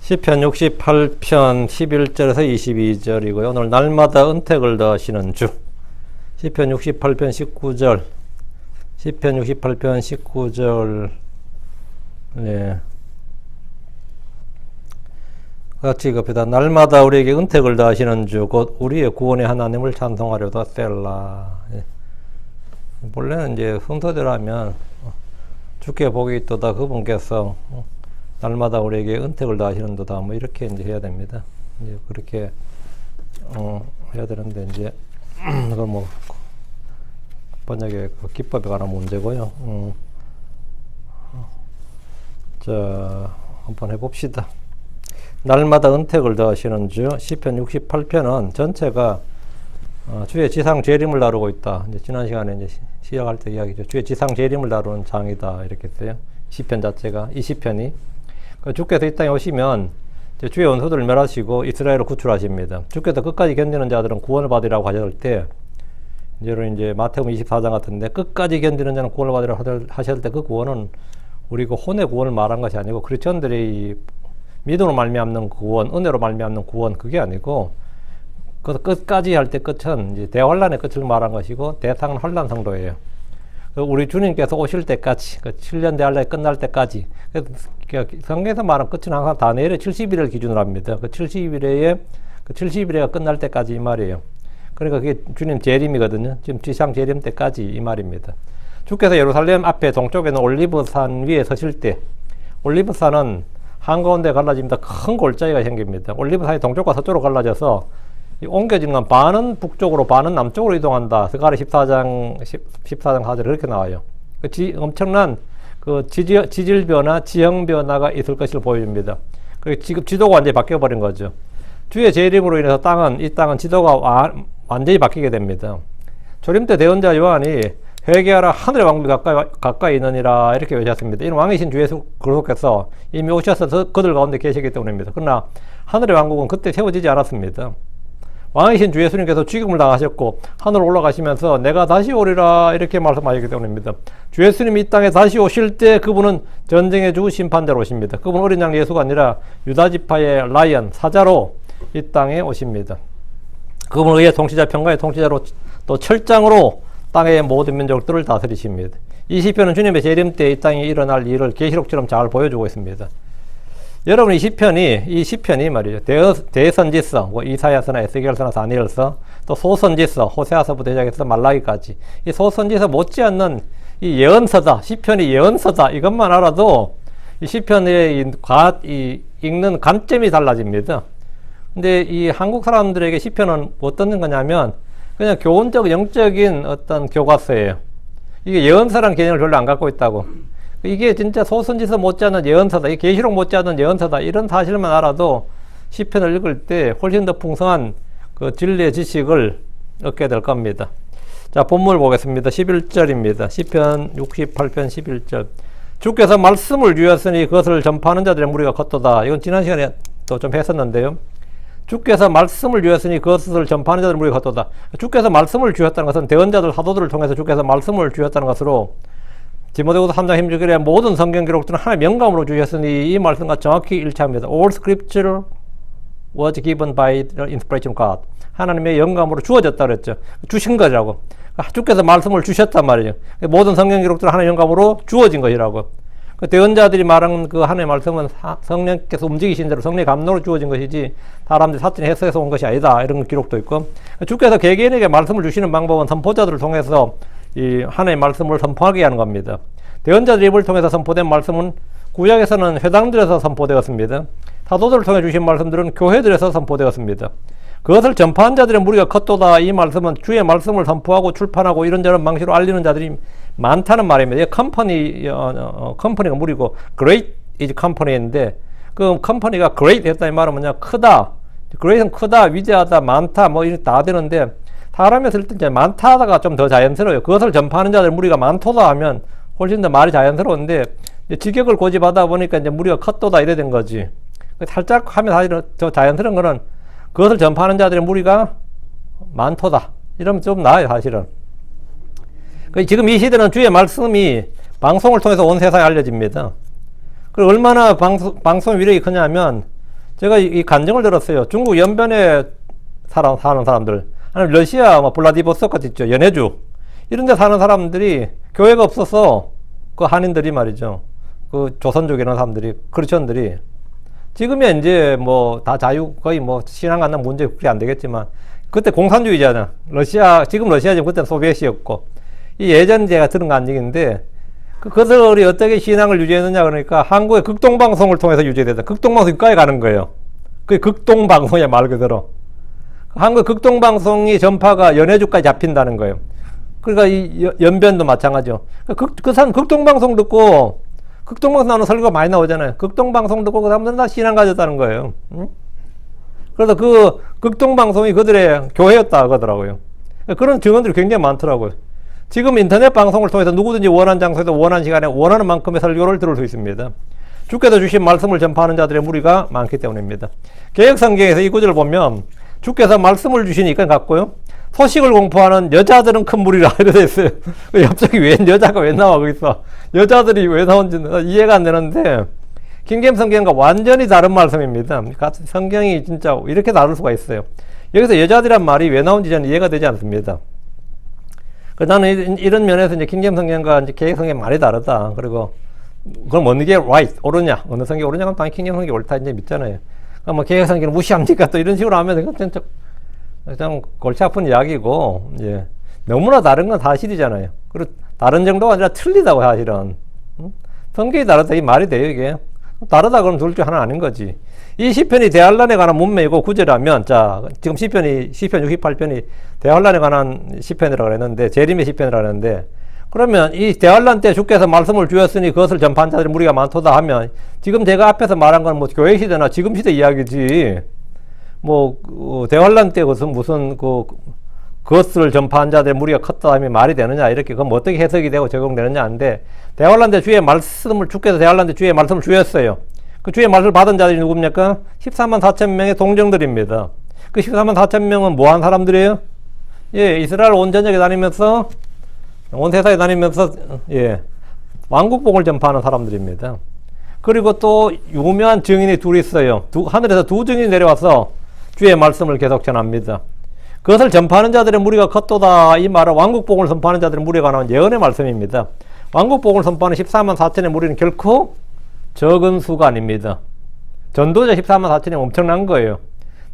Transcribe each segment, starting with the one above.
시편 68편 11절에서 22절이고요. 오늘 날마다 은택을 더하시는 주. 시편 68편 19절. 시편 68편 19절. 네. 같이 읽읍시다. 날마다 우리에게 은택을 더하시는 주, 곧 우리의 구원의 하나님을 찬송하려다 셀라. 예. 본래는 이제 순서대로 하면 주께 복이 있도다 그분께서 날마다 우리에게 은택을 더하시는도다 뭐 이렇게 이제 해야 됩니다. 이제 그렇게 해야 되는데 이제 그건 뭐 번역의 그 기법에 관한 문제고요. 자, 한번 해봅시다. 날마다 은택을 더하시는 주. 시편 68편은 전체가 주의 지상 재림을 다루고 있다. 이제 지난 시간에 이제 시작할 때 이야기죠. 주의 지상 재림을 다루는 장이다 이렇게 했어요. 시편 자체가 이 시편이. 주께서 이 땅에 오시면 주의 원수들을 멸하시고 이스라엘을 구출하십니다. 주께서 끝까지 견디는 자들은 구원을 받으라고 하실 때, 이제 마태복음 24장 같은데 끝까지 견디는 자는 구원을 받으라고 하실 때 그 구원은 우리 그 혼의 구원을 말한 것이 아니고 그리스도인들의 믿음으로 말미암는 구원, 은혜로 말미암는 구원 그게 아니고 그 끝까지 할 때 끝은 이제 대환란의 끝을 말한 것이고 대상은 환란 성도예요. 우리 주님께서 오실 때까지, 그 7년 대환란이 끝날 때까지. 성경에서 말하는 끝은 항상 다니엘의 70일을 기준으로 합니다. 그 70일에가 끝날 때까지 이 말이에요. 그러니까 그게 주님 재림이거든요. 지금 지상 재림 때까지 이 말입니다. 주께서 예루살렘 앞에 동쪽에 있는 올리브산 위에 서실 때, 올리브산은 한가운데 갈라집니다. 큰 골짜기가 생깁니다. 올리브산이 동쪽과 서쪽으로 갈라져서 옮겨지는 건 반은 북쪽으로 반은 남쪽으로 이동한다. 스가랴 14장 4절에 그렇게 나와요. 엄청난 그 지질 변화, 지형 변화가 있을 것을 보여줍니다. 지금 지도가 완전히 바뀌어버린 거죠. 주의 재림으로 인해서 이 땅은 지도가 완전히 바뀌게 됩니다. 조림 때 대언자 요한이 회개하라 하늘의 왕국이 가까이 있느니라 이렇게 외쳤습니다. 이는 왕이신 주 예수 그리스도께서 이미 오셔서 그들 가운데 계시기 때문입니다. 그러나 하늘의 왕국은 그때 세워지지 않았습니다. 왕이신 주 예수님께서 죽임을 당하셨고 하늘 올라가시면서 내가 다시 오리라 이렇게 말씀하셨기 때문입니다. 주 예수님이 이 땅에 다시 오실 때 그분은 전쟁의 주 심판대로 오십니다. 그분은 어린 양 예수가 아니라 유다지파의 라이언 사자로 이 땅에 오십니다. 그분은 의의 통치자 평강의 통치자로 또 철장으로 땅의 모든 민족들을 다스리십니다. 이 시편은 주님의 재림 때 이 땅에 일어날 일을 계시록처럼 잘 보여주고 있습니다. 여러분 이 시편이 말이죠. 대선지서, 뭐 이사야서나 에스겔서나 다니엘서, 또 소선지서, 호세아서부터 시작해서 말라기까지 이 소선지서 못지않는 이 예언서다. 시편이 예언서다. 이것만 알아도 이 시편의 읽는 관점이 달라집니다. 근데 이 한국 사람들에게 시편은 어떤 거냐면 그냥 교훈적, 영적인 어떤 교과서예요. 이게 예언서라는 개념을 별로 안 갖고 있다고. 이게 진짜 소선지서 못지않은 예언서다. 이 계시록 못지않은 예언서다. 이런 사실만 알아도 시편을 읽을 때 훨씬 더 풍성한 그 진리의 지식을 얻게 될 겁니다. 자, 본문을 보겠습니다. 11절입니다. 시편 68편 11절. 주께서 말씀을 주셨으니 그것을 전파하는 자들의 무리가 컸도다. 이건 지난 시간에 또 좀 했었는데요. 주께서 말씀을 주셨으니 그것을 전파하는 자들의 무리가 컸도다. 주께서 말씀을 주셨다는 것은 대언자들, 사도들을 통해서 주께서 말씀을 주셨다는 것으로 디모데후서 3장 16절에 모든 성경 기록들은 하나님의 영감으로 주셨으니 이 말씀과 정확히 일치합니다. All scripture was given by the inspiration of God. 하나님의 영감으로 주어졌다 그랬죠. 주신 거라고. 주께서 말씀을 주셨단 말이죠. 모든 성경 기록들은 하나님의 영감으로 주어진 것이라고. 대언자들이 말한 그 하나님의 말씀은 성령께서 움직이신 대로 성령의 감동으로 주어진 것이지 사람들이 사전에 해석해서 온 것이 아니다. 이런 기록도 있고. 주께서 개개인에게 말씀을 주시는 방법은 선포자들을 통해서 이 하나님의 말씀을 선포하게 하는 겁니다. 대언자들 입을 통해서 선포된 말씀은 구약에서는 회당들에서 선포되었습니다. 사도들을 통해 주신 말씀들은 교회들에서 선포되었습니다. 그것을 전파한 자들의 무리가 컸도다. 이 말씀은 주의 말씀을 선포하고 출판하고 이런저런 방식으로 알리는 자들이 많다는 말입니다. 컴퍼니가 무리고 great is company인데 그 컴퍼니가 great 했다는 말은 뭐냐 크다. great은 크다, 위대하다, 많다 뭐 이렇게 다 되는데 사람이 쓸 때 이제 많다가 좀 더 자연스러워요. 그것을 전파하는 자들 무리가 많도다 하면 훨씬 더 말이 자연스러운데 직역을 고집하다 보니까 이제 무리가 컸도다 이래 된 거지. 살짝 하면 사실은 더 자연스러운 거는 그것을 전파하는 자들의 무리가 많도다. 이러면 좀 나아요, 사실은. 지금 이 시대는 주의 말씀이 방송을 통해서 온 세상에 알려집니다. 그리고 얼마나 방송의 위력이 크냐면 제가 이 간증을 들었어요. 중국 연변에 사는 사람들, 아니면 러시아 뭐 블라디보스토크 있죠, 연해주 이런 데 사는 사람들이 교회가 없어서 그 한인들이 말이죠, 그 조선족이라는 사람들이, 크리스천들이 지금이야 이제 뭐 다 자유, 거의 뭐 신앙 갖는 문제 그렇게 안 되겠지만, 그때 공산주의잖아. 러시아, 지금 러시아지 그때는 소비에트였고, 이 예전 제가 들은 간증인데, 그들이 어떻게 신앙을 유지했느냐 그러니까 한국의 극동방송을 통해서 유지됐다. 극동방송 국가에 가는 거예요. 그게 극동방송이야, 말 그대로. 한국 극동방송이 전파가 연해주까지 잡힌다는 거예요. 그러니까 이 연변도 마찬가지죠. 그 사람 극동방송 듣고, 극동방송 나오는 설교가 많이 나오잖아요. 극동방송 듣고 그 사람들은 다 신앙 가졌다는 거예요. 응? 그래서 그 극동방송이 그들의 교회였다 하더라고요. 그런 증언들이 굉장히 많더라고요. 지금 인터넷 방송을 통해서 누구든지 원하는 장소에서 원하는 시간에 원하는 만큼의 설교를 들을 수 있습니다. 주께서 주신 말씀을 전파하는 자들의 무리가 많기 때문입니다. 개역성경에서 이 구절을 보면 주께서 말씀을 주시니까 같고요. 소식을 공포하는 여자들은 큰 무리라 이렇게 있어요. 갑자기 왜 여자가 왜 나와 거기서 여자들이 왜 나온지 이해가 안 되는데 킹제임스 성경과 완전히 다른 말씀입니다. 성경이 진짜 이렇게 다를 수가 있어요. 여기서 여자들이란 말이 왜 나온지 저는 이해가 되지 않습니다. 나는 이런 면에서 이제 킹제임스 성경과 이제 개역 성경이 많이 다르다. 그리고 그럼 어느 게 right 옳으냐, 어느 성경이 옳으냐 하면 당연히 킹제임스 성경이 옳다 이제 믿잖아요. 뭐 개역 성경을 무시합니까? 또 이런 식으로 하면 그냥 골치 아픈 이야기고, 예. 너무나 다른 건 사실이잖아요. 그리고 다른 정도가 아니라 틀리다고 사실은. 성경이 다르다 이 말이 돼요 이게? 다르다 그러면 둘 중 하나 아닌 거지. 이 시편이 대환란에 관한 문맥이고 구제라면, 자 지금 시편 68편이 대환란에 관한 시편이라고 했는데, 재림의 시편이라고 했는데, 그러면 이 대환란 때 주께서 말씀을 주었으니 그것을 전파한 자들이 무리가 많도다 하면, 지금 제가 앞에서 말한 건 뭐 교회 시대나 지금 시대 이야기지, 뭐 대환란 때 무슨 그것을 전파한 자들의 무리가 컸다 하면 말이 되느냐, 이렇게 그럼 어떻게 해석이 되고 적용되느냐 하는데, 대환란 때 주의 말씀을 주께서 대환란 때 주의 말씀을 주였어요. 그 주의 말씀을 받은 자들이 누굽니까? 14만 4천 명의 동정들입니다. 그 14만 4천 명은 뭐 한 사람들이에요? 예, 이스라엘 온 전역에 다니면서, 온 세상에 다니면서, 예, 왕국복을 전파하는 사람들입니다. 그리고 또 유명한 증인이 둘이 있어요. 하늘에서 두 증인이 내려와서 주의 말씀을 계속 전합니다. 그것을 전파하는 자들의 무리가 컸도다. 이 말은 왕국복을 선포하는 자들의 무리가 나온 예언의 말씀입니다. 왕국복을 선포하는 14만 4천의 무리는 결코 적은 수가 아닙니다. 전도자 14만 4천이 엄청난 거예요.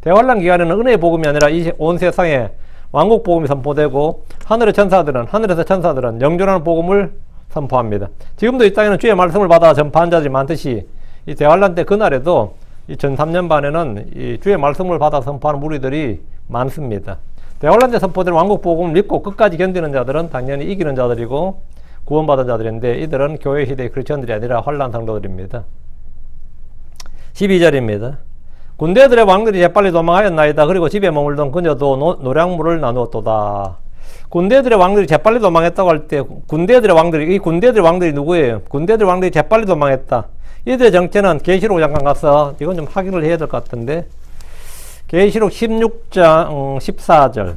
대환란 기간에는 은혜의 복음이 아니라 이 온 세상에 왕국 복음이 선포되고, 하늘에서 천사들은 영존하는 복음을 선포합니다. 지금도 이 땅에는 주의 말씀을 받아 전파한 자들이 많듯이, 이 대환란 때 그날에도 이 전 3년 반에는 이 주의 말씀을 받아 선포하는 무리들이 많습니다. 대환란 때 선포된 왕국 복음을 믿고 끝까지 견디는 자들은 당연히 이기는 자들이고 구원받은 자들인데, 이들은 교회 시대의 크리스천들이 아니라 환란 성도들입니다. 12절입니다. 군대들의 왕들이 재빨리 도망하였나이다. 그리고 집에 머물던 그녀도 노량물을 나누었도다. 군대들의 왕들이 재빨리 도망했다고 할 때, 군대들의 왕들이 누구예요? 군대들의 왕들이 재빨리 도망했다. 이들의 정체는 계시록 잠깐 가서 이건 좀 확인을 해야 될 것 같은데, 계시록 16장 14절.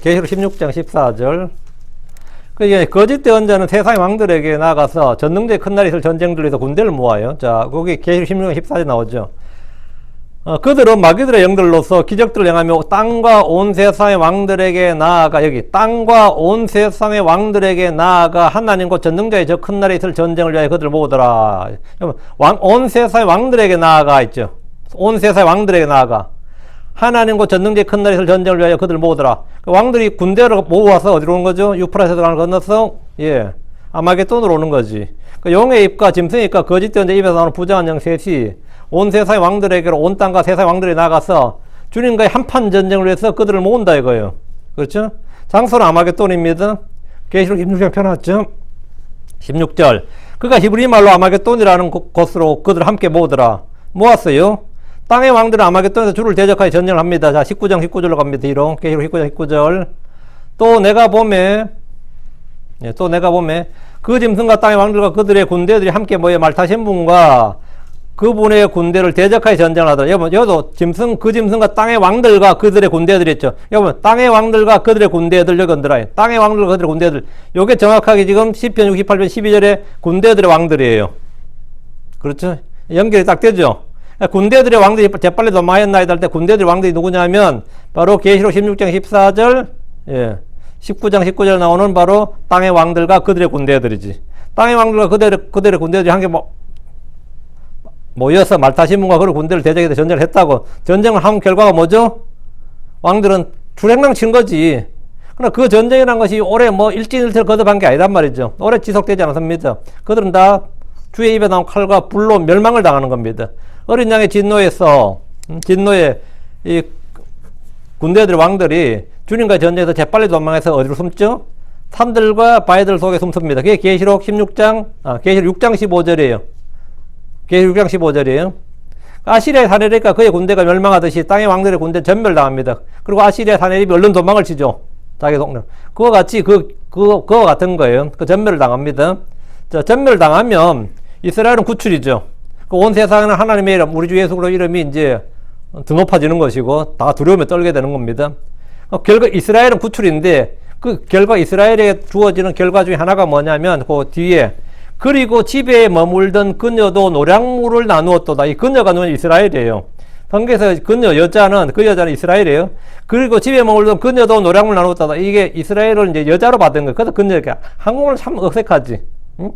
계시록 16장 14절. 거짓 대언자는 세상의 왕들에게 나가서 전능제의 큰 날이 있을 전쟁들을 위해서 군대를 모아요. 자, 거기 계시록 16장 14절 나오죠. 그들은 마귀들의 영들로서 기적들을 행하며 땅과 온 세상의 왕들에게 나아가, 여기 땅과 온 세상의 왕들에게 나아가 하나님과 전능자의 저 큰 날에 있을 전쟁을 위하여 그들을 모으더라. 온 세상의 왕들에게 나아가 있죠. 온 세상의 왕들에게 나아가 하나님과 전능자의 큰 날에 있을 전쟁을 위하여 그들을 모으더라. 왕들이 군대를 모아서 어디로 오는 거죠? 유프라테스 강을 건너서, 예, 아마겟돈으로 오는 거지. 용의 입과 짐승의 입과 거짓 대언자 입에서 나오는 부정한 영 셋이 온 세상의 왕들에게로, 온 땅과 세상의 왕들이 나가서 주님과의 한판 전쟁을 위해서 그들을 모은다 이거예요. 그렇죠? 장소는 아마겟돈입니다. 계시록 16장 펴놨죠? 16절. 그가 히브리 말로 아마겟돈이라는 곳으로 그들을 함께 모으더라. 모았어요. 땅의 왕들은 아마겟돈에서 주를 대적하여 전쟁을 합니다. 자, 19장 19절로 갑니다. 뒤로. 계시록 19장 19절. 또 내가 봄에 그 짐승과 땅의 왕들과 그들의 군대들이 함께 모여 말 타신 분과 그분의 군대를 대적하여 전쟁을 하더라. 여러분, 그 짐승과 땅의 왕들과 그들의 군대들이 있죠. 여러분, 땅의 왕들과 그들의 군대들, 여기 건드라요. 땅의 왕들과 그들의 군대들. 요게 정확하게 지금 시편 68편 12절에 군대들의 왕들이에요. 그렇죠? 연결이 딱 되죠? 군대들의 왕들이 재빨리 도망했나이다 할 때 군대들의 왕들이 누구냐면 바로 계시록 16장 14절, 예, 19장 19절 나오는 바로 땅의 왕들과 그들의 군대들이지. 땅의 왕들과 그들의 군대들이 한 개 모여서 말타시문과 그런 군대를 대적해서 전쟁을 했다고. 전쟁을 한 결과가 뭐죠? 왕들은 주랭랑 친 거지. 그러나 그 전쟁이라는 것이 오래 일진일퇴를 거듭한 게 아니란 말이죠. 오래 지속되지 않습니다. 그들은 다 주의 입에 나온 칼과 불로 멸망을 당하는 겁니다. 어린 양의 진노에서, 진노에 이 군대들 왕들이 주님과의 전쟁에서 재빨리 도망해서 어디로 숨죠? 산들과 바위들 속에 숨습니다. 그게 계시록 6장 15절이에요. 계시록 6장 15절이에요. 아시리아의 사내립과 그의 군대가 멸망하듯이 땅의 왕들의 군대 전멸당합니다. 그리고 아시리아 사내립이 얼른 도망을 치죠. 자기 동네. 그와 같이 그와 같은 거예요. 그 전멸을 당합니다. 자, 전멸을 당하면 이스라엘은 구출이죠. 그 온 세상에는 하나님의 이름, 우리 주 예수 그리스도 이름이 이제 더 높아지는 것이고 다 두려움에 떨게 되는 겁니다. 결과 이스라엘은 구출인데 그 결과 이스라엘에 주어지는 결과 중에 하나가 뭐냐면 그 뒤에 그리고 집에 머물던 그녀도 노략물을 나누었도다. 이 그녀가 누군 이스라엘이에요. 성경에서 그녀 여자는 그 여자는 이스라엘이에요. 그리고 집에 머물던 그녀도 노략물 나누었다. 이게 이스라엘을 이제 여자로 받은 거예요. 그래서 그녀가 한국어는 참 어색하지. 응?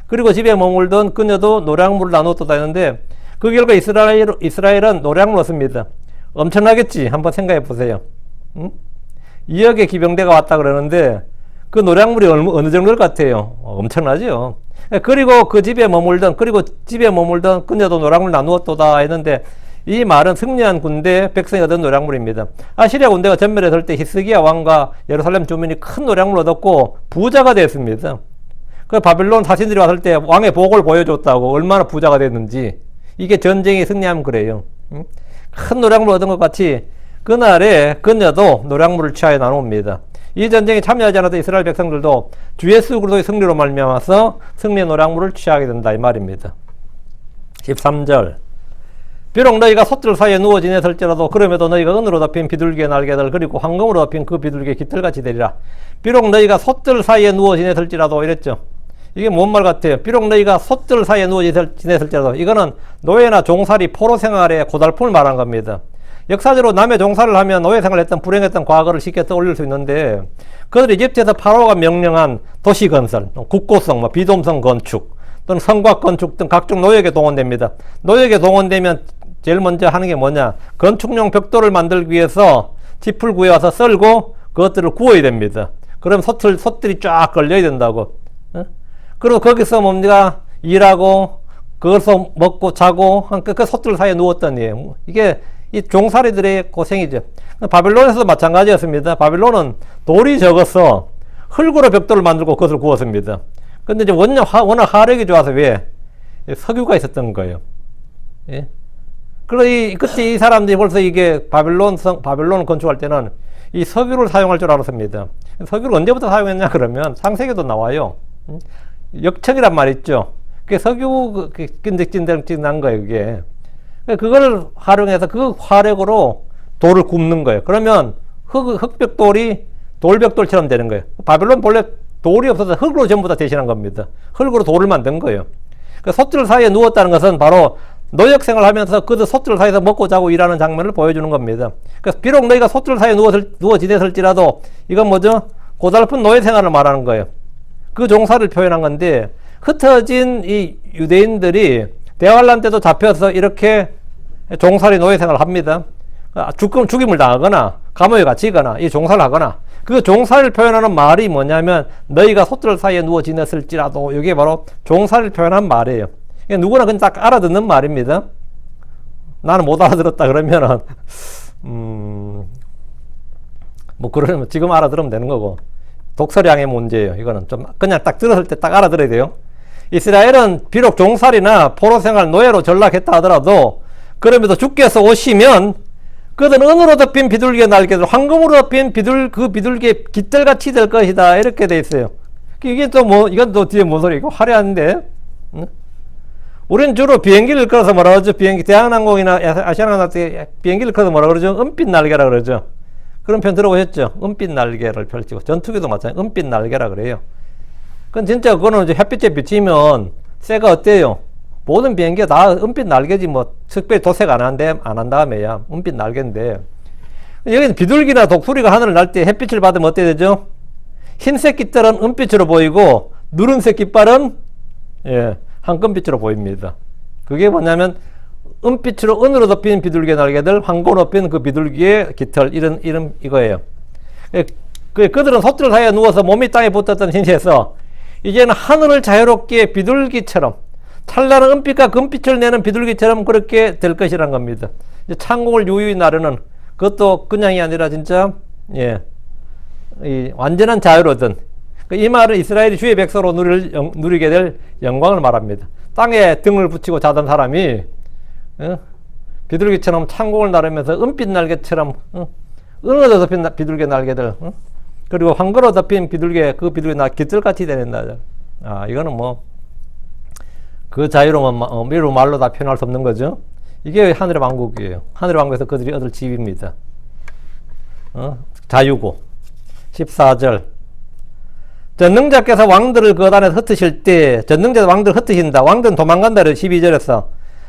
그리고 집에 머물던 그녀도 노략물을 나누었다 했는데 그 결과 이스라엘은 노략물 얻습니다. 엄청나겠지. 한번 생각해 보세요. 응? 2억의 기병대가 왔다 그러는데 그 노략물이 어느 정도일 것 같아요? 엄청나죠. 그리고 집에 머물던 그녀도 노략물 나누었도다 했는데 이 말은 승리한 군대 백성이 얻은 노략물입니다. 아시리아 군대가 전멸했을 때 히스기야 왕과 예루살렘 주민이 큰 노략물을 얻었고 부자가 됐습니다. 그 바빌론 사신들이 왔을 때 왕의 복을 보여줬다고 얼마나 부자가 됐는지. 이게 전쟁이 승리하면 그래요. 큰 노략물을 얻은 것 같이 그날에 그녀도 노략물을 취하여 나눕니다. 이 전쟁에 참여하지 않았던 이스라엘 백성들도 주 예수 그리스도의 승리로 말미암아서 승리의 노략물을 취하게 된다 이 말입니다. 13절 비록 너희가 솥들 사이에 누워 지냈을지라도 그럼에도 너희가 은으로 덮인 비둘기의 날개들 그리고 황금으로 덮인 그 비둘기의 깃털같이 되리라. 비록 너희가 솥들 사이에 누워 지냈을지라도 이랬죠. 이게 뭔 말 같아요? 비록 너희가 솥들 사이에 누워 지냈을지라도 이거는 노예나 종살이 포로 생활의 고달픔을 말한 겁니다. 역사적으로 남의 종살을 하면 노예 생활을 했던 불행했던 과거를 쉽게 떠올릴 수 있는데 그들이 이집트에서 파라오가 명령한 도시 건설, 국고성, 비돔성 건축 또는 성곽 건축 등 각종 노역에 동원됩니다. 노역에 동원되면 제일 먼저 하는 게 뭐냐? 건축용 벽돌을 만들기 위해서 짚을 구해와서 썰고 그것들을 구워야 됩니다. 그럼 솥들이 쫙 걸려야 된다고. 그리고 거기서 뭡니까? 일하고 그것을 먹고 자고 그 솥들 사이에 누웠더니 이게 이 종살이들의 고생이죠. 바빌론에서도 마찬가지였습니다. 바빌론은 돌이 적어서 흙으로 벽돌을 만들고 그것을 구웠습니다. 근데 이제 워낙 화력이 좋아서 왜? 석유가 있었던 거예요. 예? 그리고 그때 이 사람들이 벌써 이게 바빌론 건축할 때는 이 석유를 사용할 줄 알았습니다. 석유를 언제부터 사용했냐 그러면 창세기도 나와요. 역청이란 말 있죠. 그게 석유 끈적끈적 난 거예요, 그게. 그걸 활용해서 그 화력으로 돌을 굽는 거예요. 그러면 흙벽돌이 돌벽돌처럼 되는 거예요. 바빌론 본래 돌이 없어서 흙으로 전부 다 대신한 겁니다. 흙으로 돌을 만든 거예요. 그 솥들 사이에 누웠다는 것은 바로 노역 생활을 하면서 그 솥들 사이에서 먹고 자고 일하는 장면을 보여주는 겁니다. 그래서 비록 너희가 솥들 사이에 누워 지냈을지라도 이건 뭐죠? 고달픈 노예 생활을 말하는 거예요. 그 종사를 표현한 건데 흩어진 이 유대인들이 대환란 때도 잡혀서 이렇게 종살이 노예 생활을 합니다. 죽임을 당하거나 감옥에 갇히거나 이 종살을 하거나 그 종살을 표현하는 말이 뭐냐면 너희가 솥들 사이에 누워 지냈을지라도 이게 바로 종살을 표현한 말이에요. 누구나 그냥 딱 알아듣는 말입니다. 나는 못 알아들었다 그러면은 그러면 지금 알아들으면 되는 거고 독서량의 문제예요. 이거는 좀 그냥 딱 들었을 때 딱 알아들어야 돼요. 이스라엘은 비록 종살이나 포로생활 노예로 전락했다 하더라도 그럼에도 주께서 오시면 그들은 은으로 덮인 비둘기의 날개들 황금으로 덮인 그 비둘기의 깃털같이 될 것이다 이렇게 돼 있어요. 이게 또 이건 또 뒤에 뭔 소리? 이거 화려한데 응? 우리는 주로 비행기를 일컬어서 뭐라 그러죠? 대한항공이나 아시아나나 비행기를 일컬어서 뭐라 그러죠? 은빛 날개라 그러죠. 그런 표현 들어보셨죠? 은빛 날개를 펼치고 전투기도 마찬가지 은빛 날개라 그래요. 그건 진짜 그거는 이제 햇빛에 비치면 쇠가 어때요? 모든 비행기가 다 은빛 날개지 뭐 특별히 도색 안 한 다음에야 은빛 날개인데, 여기는 비둘기나 독수리가 하늘을 날 때 햇빛을 받으면 어떻게 되죠? 흰색 깃털은 은빛으로 보이고 누른색 깃발은 황금빛으로 보입니다. 그게 뭐냐면 은빛으로 은으로 덮인 비둘기의 날개들, 황금으로 덮인 그 비둘기의 깃털, 이런 이거예요. 그들은 솥들 사이에 누워서 몸이 땅에 붙었던 신세에서 이제는 하늘을 자유롭게 비둘기처럼 찬란한 은빛과 금빛을 내는 비둘기처럼 그렇게 될 것이란 겁니다. 이제 천국을 유유히 나르는, 그것도 그냥이 아니라 진짜 이 완전한 자유를 얻은, 이 말은 이스라엘이 주의 백성으로 누리게 될 영광을 말합니다. 땅에 등을 붙이고 자던 사람이 비둘기처럼 천국을 나르면서 은빛 날개처럼 은으로 덮인 비둘기 날개들, 그리고 황금으로 덮인 그 비둘기 깃털같이 되는다. 이거는 뭐 그 자유로운 미루 말로 다 표현할 수 없는 거죠. 이게 하늘의 왕국이에요. 하늘의 왕국에서 그들이 얻을 집입니다. 자유고. 14절. 전능자께서 왕들을 그 안에서 흩으실 때, 전능자께서 왕들을 흩으신다. 왕들은 도망간다. 12절에서.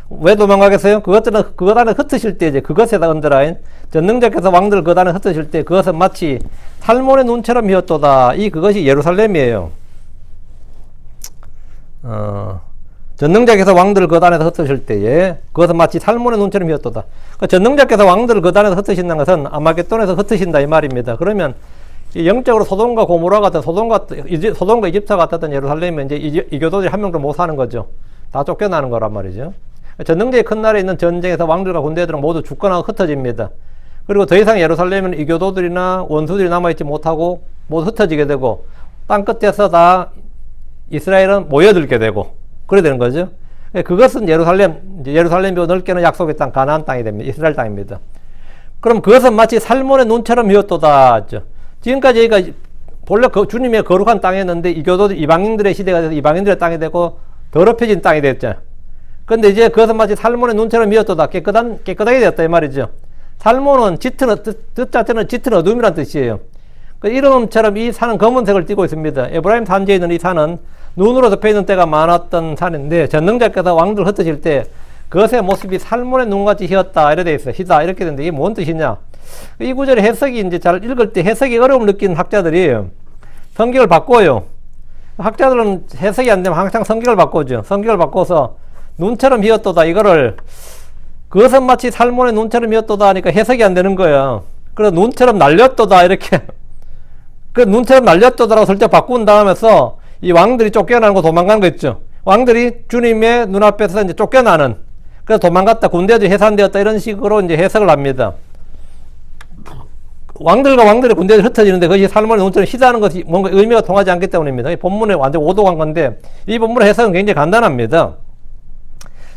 왜 도망가겠어요? 그것들은 그것 안에 흩으실 때, 이제 그것에다 언더라인. 전능자께서 왕들을 그 안에 흩으실 때, 그것은 마치 살몬의 눈처럼 휘었도다. 그것이 예루살렘이에요. 전능자께서 왕들을 그 안에서 흩으실 때에, 그것은 마치 살몬의 눈처럼 휘었도다. 전능자께서 왕들을 그 안에서 흩으신다는 것은 아마겟돈에서 흩으신다 이 말입니다. 그러면 영적으로 소돔과 고모라 같은, 소돔과 이집트 같았던 예루살렘은 이제 이교도들이 한 명도 못 사는 거죠. 다 쫓겨나는 거란 말이죠. 전능자의 큰 나라에 있는 전쟁에서 왕들과 군대들은 모두 죽거나 흩어집니다. 그리고 더 이상 예루살렘은 이교도들이나 원수들이 남아있지 못하고 모두 흩어지게 되고, 땅 끝에서 다 이스라엘은 모여들게 되고 그래 되는 거죠. 그것은 예루살렘이고 넓게는 약속의 땅, 가나안 땅이 됩니다. 이스라엘 땅입니다. 그럼 그것은 마치 살몬의 눈처럼 휘었도다. 지금까지 저희가 본래 주님의 거룩한 땅이었는데 이교도들 이방인들의 시대가 돼서 이방인들의 땅이 되고 더럽혀진 땅이 됐잖아요. 근데 이제 그것은 마치 살몬의 눈처럼 휘었도다. 깨끗하게 되었다 이 말이죠. 살몬은 뜻 자체는 짙은 어둠이란 뜻이에요. 그 이름처럼 이 산은 검은색을 띠고 있습니다. 에브라임 산지에 있는 이 산은 눈으로 덮여있는 때가 많았던 산인데, 전능자께서 왕들 흩으실 때 그것의 모습이 살몬의 눈같이 휘었다 이렇게 돼 있어요. 휘다 이렇게 되는데 이게 뭔 뜻이냐? 이 구절의 해석이 이제 잘 읽을 때 해석이 어려움을 느끼는 학자들이 성경을 바꿔요. 학자들은 해석이 안 되면 항상 성경을 바꾸죠. 성경을 바꿔서 눈처럼 휘었도다 이거를 그것은 마치 살몬의 눈처럼 휘었도다 하니까 해석이 안 되는 거예요. 그래서 눈처럼 날렸도다 이렇게 그 눈처럼 날렸도다라고 설정 바꾼 다음에서 이 왕들이 쫓겨나는 거 도망가는 거 있죠. 왕들이 주님의 눈앞에서 이제 쫓겨나는, 그래서 도망갔다, 군대들이 해산되었다, 이런 식으로 이제 해석을 합니다. 왕들과 왕들의 군대들이 흩어지는데 그것이 살몬의 눈처럼 휘다는 것이 뭔가 의미가 통하지 않기 때문입니다. 이 본문에 완전 오도간 건데, 이 본문의 해석은 굉장히 간단합니다.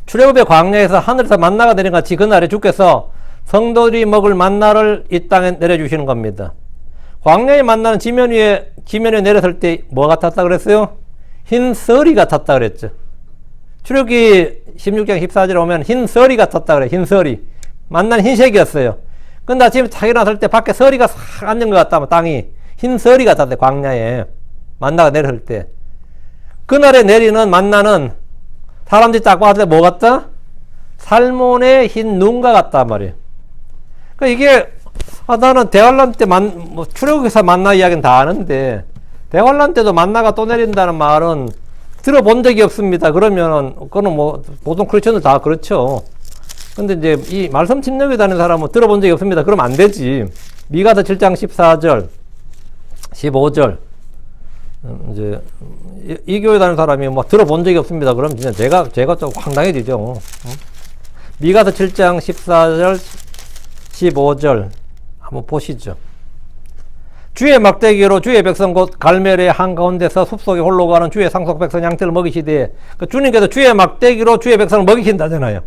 출애굽의 광야에서 하늘에서 만나가 내린 같이 그날에 주께서 성도들이 먹을 만나를 이 땅에 내려주시는 겁니다. 광야의 만나는 지면에 내렸을 때 뭐 같았다 그랬어요? 흰 서리 같았다 그랬죠. 출애굽기 16장 14절에 오면 흰 서리 같았다 그래. 흰 서리. 만나는 흰색이었어요. 근데 아침에 탁 일어났을 때 밖에 서리가 싹 앉은 것 같다면 땅이 흰 서리 같았대. 광야에 만나가 내렸을 때. 그날에 내리는 만나는 사람들이 딱 봤을 때 뭐 같다? 살몬의 흰 눈과 같단 말이에요. 그러니까 이게 나는 대환란 때 출애굽에서 만나 이야기는 다 아는데 대환란 때도 만나가 또 내린다는 말은 들어본 적이 없습니다. 그러면은 그거는 뭐 보통 크리스천들 다 그렇죠. 근데 이제 이 말씀 침략에 다니는 사람은 들어본 적이 없습니다. 그러면 안 되지. 미가서 7장 14절 15절 이제 이 교회 다니는 사람이 뭐 들어본 적이 없습니다. 그럼 진짜 제가 좀 황당해지죠. 미가서 7장 14절 15절 한번 보시죠. 주의 막대기로 주의 백성 곧 갈멜의 한가운데서 숲속에 홀로 가는 주의 상속 백성 양떼를 먹이시되, 주님께서 주의 막대기로 주의 백성을 먹이신다잖아요.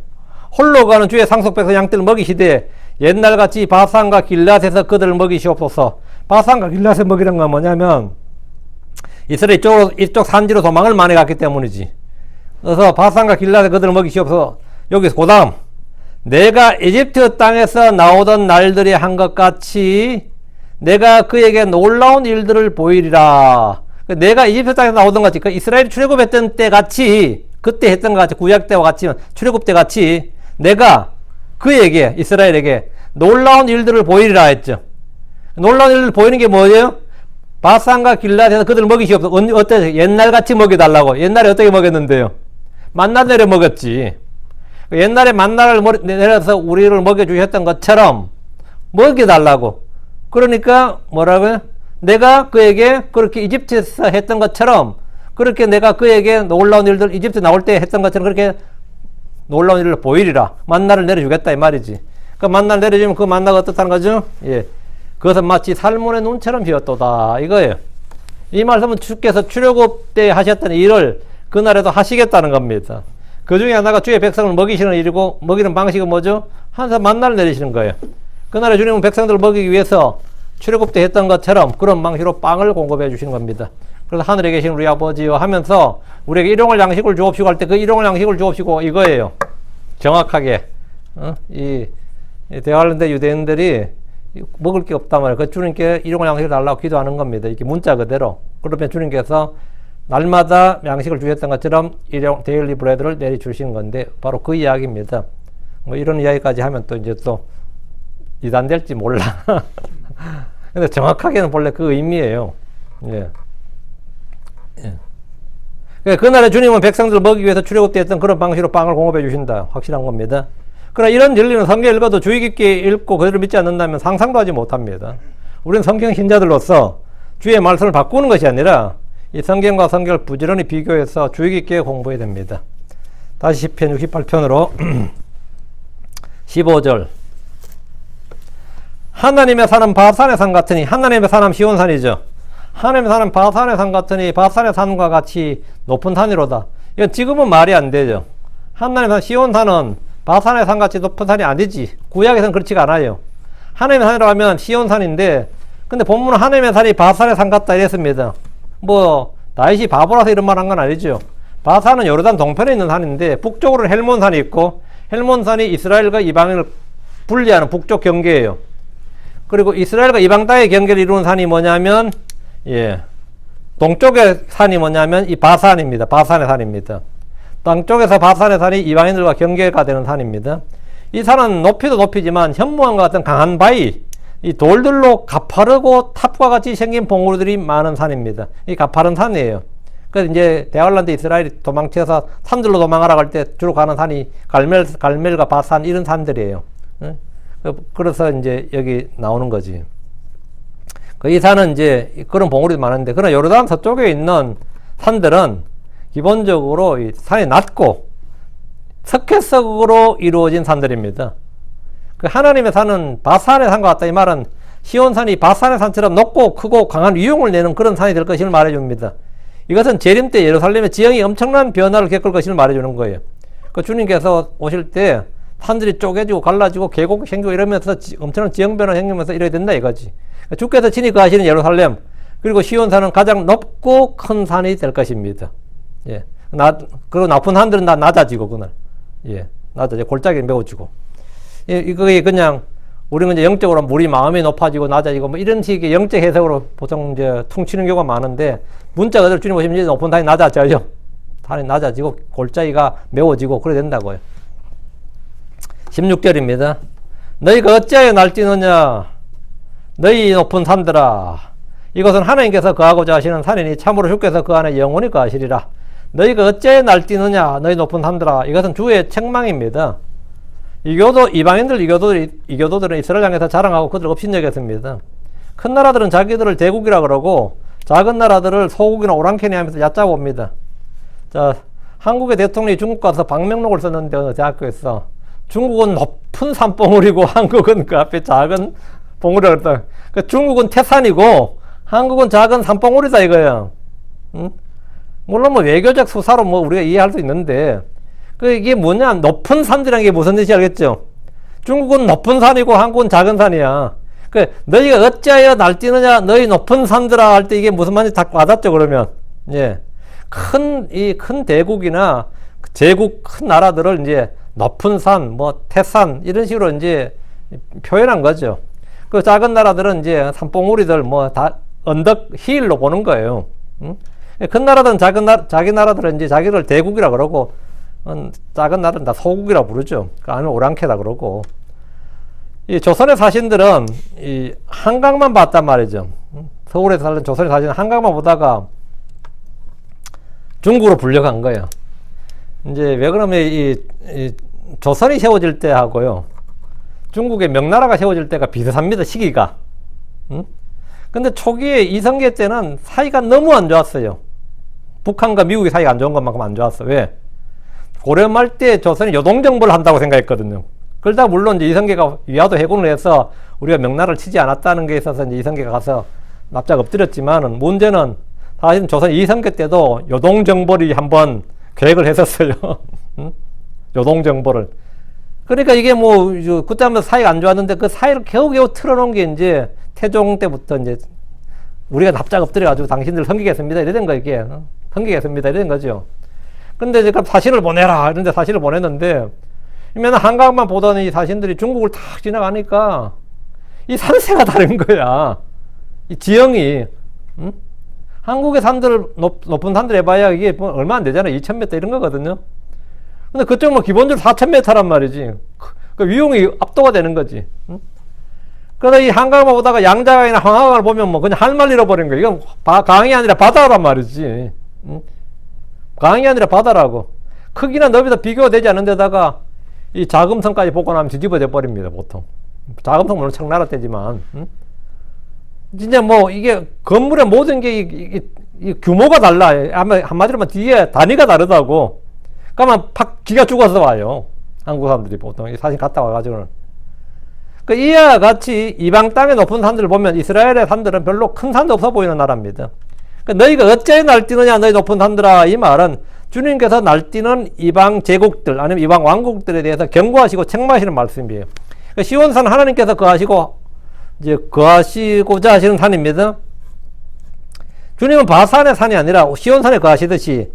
홀로 가는 주의 상속 백성 양떼를 먹이시되 옛날같이 바산과 길앗에서 그들을 먹이시옵소서. 바산과 길앗에 먹이는 건 뭐냐면 이스라엘 이쪽 산지로 도망을 많이 갔기 때문이지. 그래서 바산과 길앗에 그들을 먹이시옵소서. 여기서 그 다음 내가 이집트 땅에서 나오던 날들이 한 것 같이 내가 그에게 놀라운 일들을 보이리라. 내가 이집트 땅에서 나오던 같이, 이스라엘이 출애굽했던 때 같이 그때 했던 것 같이 구약 때와 같이 출애굽 때 같이 내가 그에게 이스라엘에게 놀라운 일들을 보이리라 했죠. 놀라운 일들을 보이는 게 뭐예요? 바산과 길라앗에서 그들을 먹이시옵소서. 어때? 옛날같이 먹여달라고. 옛날에 어떻게 먹였는데요? 만나 내려 먹였지. 옛날에 만나를 내려서 우리를 먹여주셨던 것처럼 먹여달라고. 그러니까 뭐라고요? 내가 그에게 그렇게 이집트에서 했던 것처럼 그렇게 내가 그에게 놀라운 일들 이집트 나올 때 했던 것처럼 그렇게 놀라운 일을 보이리라. 만나를 내려주겠다 이 말이지. 그 만나를 내려주면 그 만나가 어떻다는 거죠? 예. 그것은 마치 살몬의 눈처럼 비었도다 이거예요. 이 말씀은 주께서 출애굽 때 하셨던 일을 그날에도 하시겠다는 겁니다. 그 중에 하나가 주의 백성을 먹이시는 일이고 먹이는 방식은 뭐죠? 항상 만나를 내리시는 거예요. 그날에 주님은 백성들을 먹이기 위해서 출애굽 때 했던 것처럼 그런 방식으로 빵을 공급해 주시는 겁니다. 그래서 하늘에 계신 우리 아버지요 하면서 우리에게 일용할 양식을 주옵시고 할 때 그 일용할 양식을 주옵시고 이거예요. 정확하게 이 대할란대 유대인들이 먹을 게 없단 말이에요. 그 주님께 일용할 양식을 달라고 기도하는 겁니다. 이게 문자 그대로. 그러면 주님께서 날마다 양식을 주셨던 것처럼 일용 데일리 브레드를 내려주시는 건데 바로 그 이야기입니다. 뭐 이런 이야기까지 하면 또 이제 또 이단될지 몰라. 근데 정확하게는 본래 그 의미예요. 예. 예. 그날에 주님은 백성들을 먹이기 위해서 출애굽 때 했던 그런 방식으로 빵을 공급해 주신다. 확실한 겁니다. 그러나 이런 진리는 성경 읽어도 주의 깊게 읽고 그대로 믿지 않는다면 상상도 하지 못합니다. 우리는 성경 신자들로서 주의 말씀을 바꾸는 것이 아니라 이 성경과 성경을 부지런히 비교해서 주의 깊게 공부해야 됩니다. 다시 시편 68편으로 15절 하나님의 산은 바산의 산 같으니 하나님의 산은 시온산이죠. 하나님의 산은 바산의 산 같으니 바산의 산과 같이 높은 산이로다. 이건 지금은 말이 안 되죠. 하나님의 산 시온산은 바산의 산같이 높은 산이 아니지. 구약에서는 그렇지가 않아요. 하나님의 산이라고 하면 시온산인데 근데 본문은 하나님의 산이 바산의 산 같다 이랬습니다. 뭐 다윗이 바보라서 이런 말 한 건 아니죠. 바산은 요르단 동편에 있는 산인데 북쪽으로는 헬몬산이 있고 헬몬산이 이스라엘과 이방인을 분리하는 북쪽 경계예요. 그리고 이스라엘과 이방 땅의 경계를 이루는 산이 뭐냐면 동쪽의 산이 뭐냐면 이 바산입니다. 바산의 산입니다. 땅쪽에서 바산의 산이 이방인들과 경계가 되는 산입니다. 이 산은 높이도 높이지만 현무암과 같은 강한 바위, 이 돌들로 가파르고 탑과 같이 생긴 봉우리들이 많은 산입니다. 이 가파른 산이에요. 그래서 이제 대할란드 이스라엘이 도망쳐서 산들로 도망하러 갈 때 주로 가는 산이 갈멜과 바산 이런 산들이에요. 그래서 이제 여기 나오는 거지. 이 산은 이제 그런 봉우리도 많은데, 그러나 요르단 서쪽에 있는 산들은 기본적으로 이 산이 낮고 석회석으로 이루어진 산들입니다. 그 하나님의 산은 바산의 산과 같다. 이 말은 시온산이 바산의 산처럼 높고 크고 강한 위용을 내는 그런 산이 될 것을 말해줍니다. 이것은 재림 때 예루살렘의 지형이 엄청난 변화를 겪을 것을 말해주는 거예요. 그 주님께서 오실 때 산들이 쪼개지고 갈라지고 계곡이 생기고 이러면서 엄청난 지형 변화가 생기면서 이래야 된다 이거지. 주께서 친히 거하시는 예루살렘 그리고 시온산은 가장 높고 큰 산이 될 것입니다. 예. 그리고 나쁜 산들은 다 낮아지고 그날. 예. 낮아지고 골짜기 메워지고. 예, 이게 그냥 우리는 이제 영적으로 우리 마음이 높아지고 낮아지고 뭐 이런 식의 영적 해석으로 보통 이제 퉁치는 경우가 많은데 문자 그대로 주님 오시면 이제 높은 산이 낮아져요. 산이 낮아지고 골짜기가 메워지고 그래 된다고요. 16절입니다. 너희가 어찌하여 날뛰느냐 너희 높은 산들아 이것은 하나님께서 거하고자 하시는 산이니 참으로 주께서 그 안에 영원히 거하시리라. 너희가 어찌하여 날뛰느냐 너희 높은 산들아 이것은 주의 책망입니다. 이방인들 이교도들은 이스라엘 향해서 자랑하고 그들을 업신여겼습니다. 큰 나라들은 자기들을 대국이라 그러고 작은 나라들을 소국이나 오랑캐니 하면서 얕잡아옵니다. 자, 한국의 대통령이 중국 가서 방명록을 썼는데 어느 대학교에서 중국은 높은 산봉우리고 한국은 그 앞에 작은 봉우리라 그랬다. 그 중국은 태산이고 한국은 작은 산봉우리다 이거야. 응? 물론 뭐 외교적 수사로 뭐 우리가 이해할 수 있는데 이게 뭐냐 높은 산이라는 게 무슨 뜻인지 알겠죠? 중국은 높은 산이고 한국은 작은 산이야. 너희가 어찌하여 날뛰느냐 너희 높은 산들아 할 때 이게 무슨 말인지 딱 와닿죠 그러면. 예. 큰 대국이나 제국 큰 나라들을 이제 높은 산, 뭐 태산 이런 식으로 이제 표현한 거죠. 그 작은 나라들은 이제 산봉우리들 뭐 다 언덕 힐로 보는 거예요. 응? 큰 나라들은 자기 나라들은 이제 자기를 대국이라 그러고, 작은 나라는 다 소국이라 부르죠. 아니면 오랑캐다 그러고. 이 조선의 사신들은 이 한강만 봤단 말이죠. 서울에서 살던 조선의 사신은 한강만 보다가 중국으로 불려간 거예요. 이제 왜 그러면 이 조선이 세워질 때 하고요, 중국의 명나라가 세워질 때가 비슷합니다, 시기가. 근데 초기에 이성계 때는 사이가 너무 안 좋았어요. 북한과 미국의 사이가 안 좋은 것만큼 안 좋았어. 왜? 고려 말 때 조선이 요동정벌을 한다고 생각했거든요. 그러다 물론 이제 이성계가 위화도 해군을 해서 우리가 명나라를 치지 않았다는 게 있어서 이제 이성계가 가서 납작 엎드렸지만은, 문제는 사실 조선 이성계 때도 요동정벌이 한번 계획을 했었어요. 요동정벌을. 그러니까 이게 뭐 그때 하면 사이가 안 좋았는데 그 사이를 겨우겨우 틀어놓은 게 이제 태종 때부터 이제 우리가 납작 엎드려가지고 당신들 섬기겠습니다 이러던 거, 이게 섬기겠습니다 이러던 거죠. 근데 이제 사신을 보내라 이런데 사신을 보냈는데, 맨날 한강만 보던 이 사신들이 중국을 탁 지나가니까 이 산세가 다른 거야. 이 지형이. 한국의 산들, 높은 산들 해봐야 이게 뭐 얼마 안 되잖아. 2000m 이런 거거든요. 근데 그쪽 뭐 기본적으로 4000m란 말이지. 그 위용이 압도가 되는 거지. 그래서 이 한강만 보다가 양자강이나 황하강을 보면 뭐 그냥 할 말 잃어버린 거야. 이건 강이 아니라 바다란 말이지. 강이 아니라 바다라고. 크기나 너비도 비교가 되지 않는 데다가 이 자금성까지 보고 나면 뒤집어져 버립니다, 보통. 자금성 물론 청나라 때지만. 진짜 뭐 이게 건물의 모든 게 이 규모가 달라. 한마디로 면 뒤에 단위가 다르다고. 그러면 팍 기가 죽어서 와요, 한국 사람들이 보통. 사진 갔다 와가지고는. 그 이와 같이 이방 땅의 높은 산들을 보면 이스라엘의 산들은 별로 큰 산도 없어 보이는 나라입니다. 그 너희가 어째 날뛰느냐 너희 높은 산들아, 이 말은 주님께서 날뛰는 이방 제국들 아니면 이방 왕국들에 대해서 경고하시고 책망하시는 말씀이에요. 그 시온산 하나님께서 거하시고자 하시는 산입니다. 주님은 바산의 산이 아니라 시온산에 거하시듯이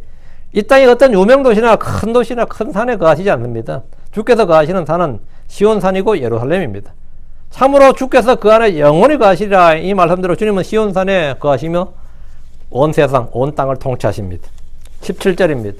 이 땅에 어떤 유명 도시나 큰 도시나 큰 산에 거하시지 않습니다. 주께서 거하시는 산은 시온산이고 예루살렘입니다. 참으로 주께서 그 안에 영원히 거하시리라, 이 말씀대로 주님은 시온산에 거하시며 온 세상 온 땅을 통치하십니다. 17절입니다.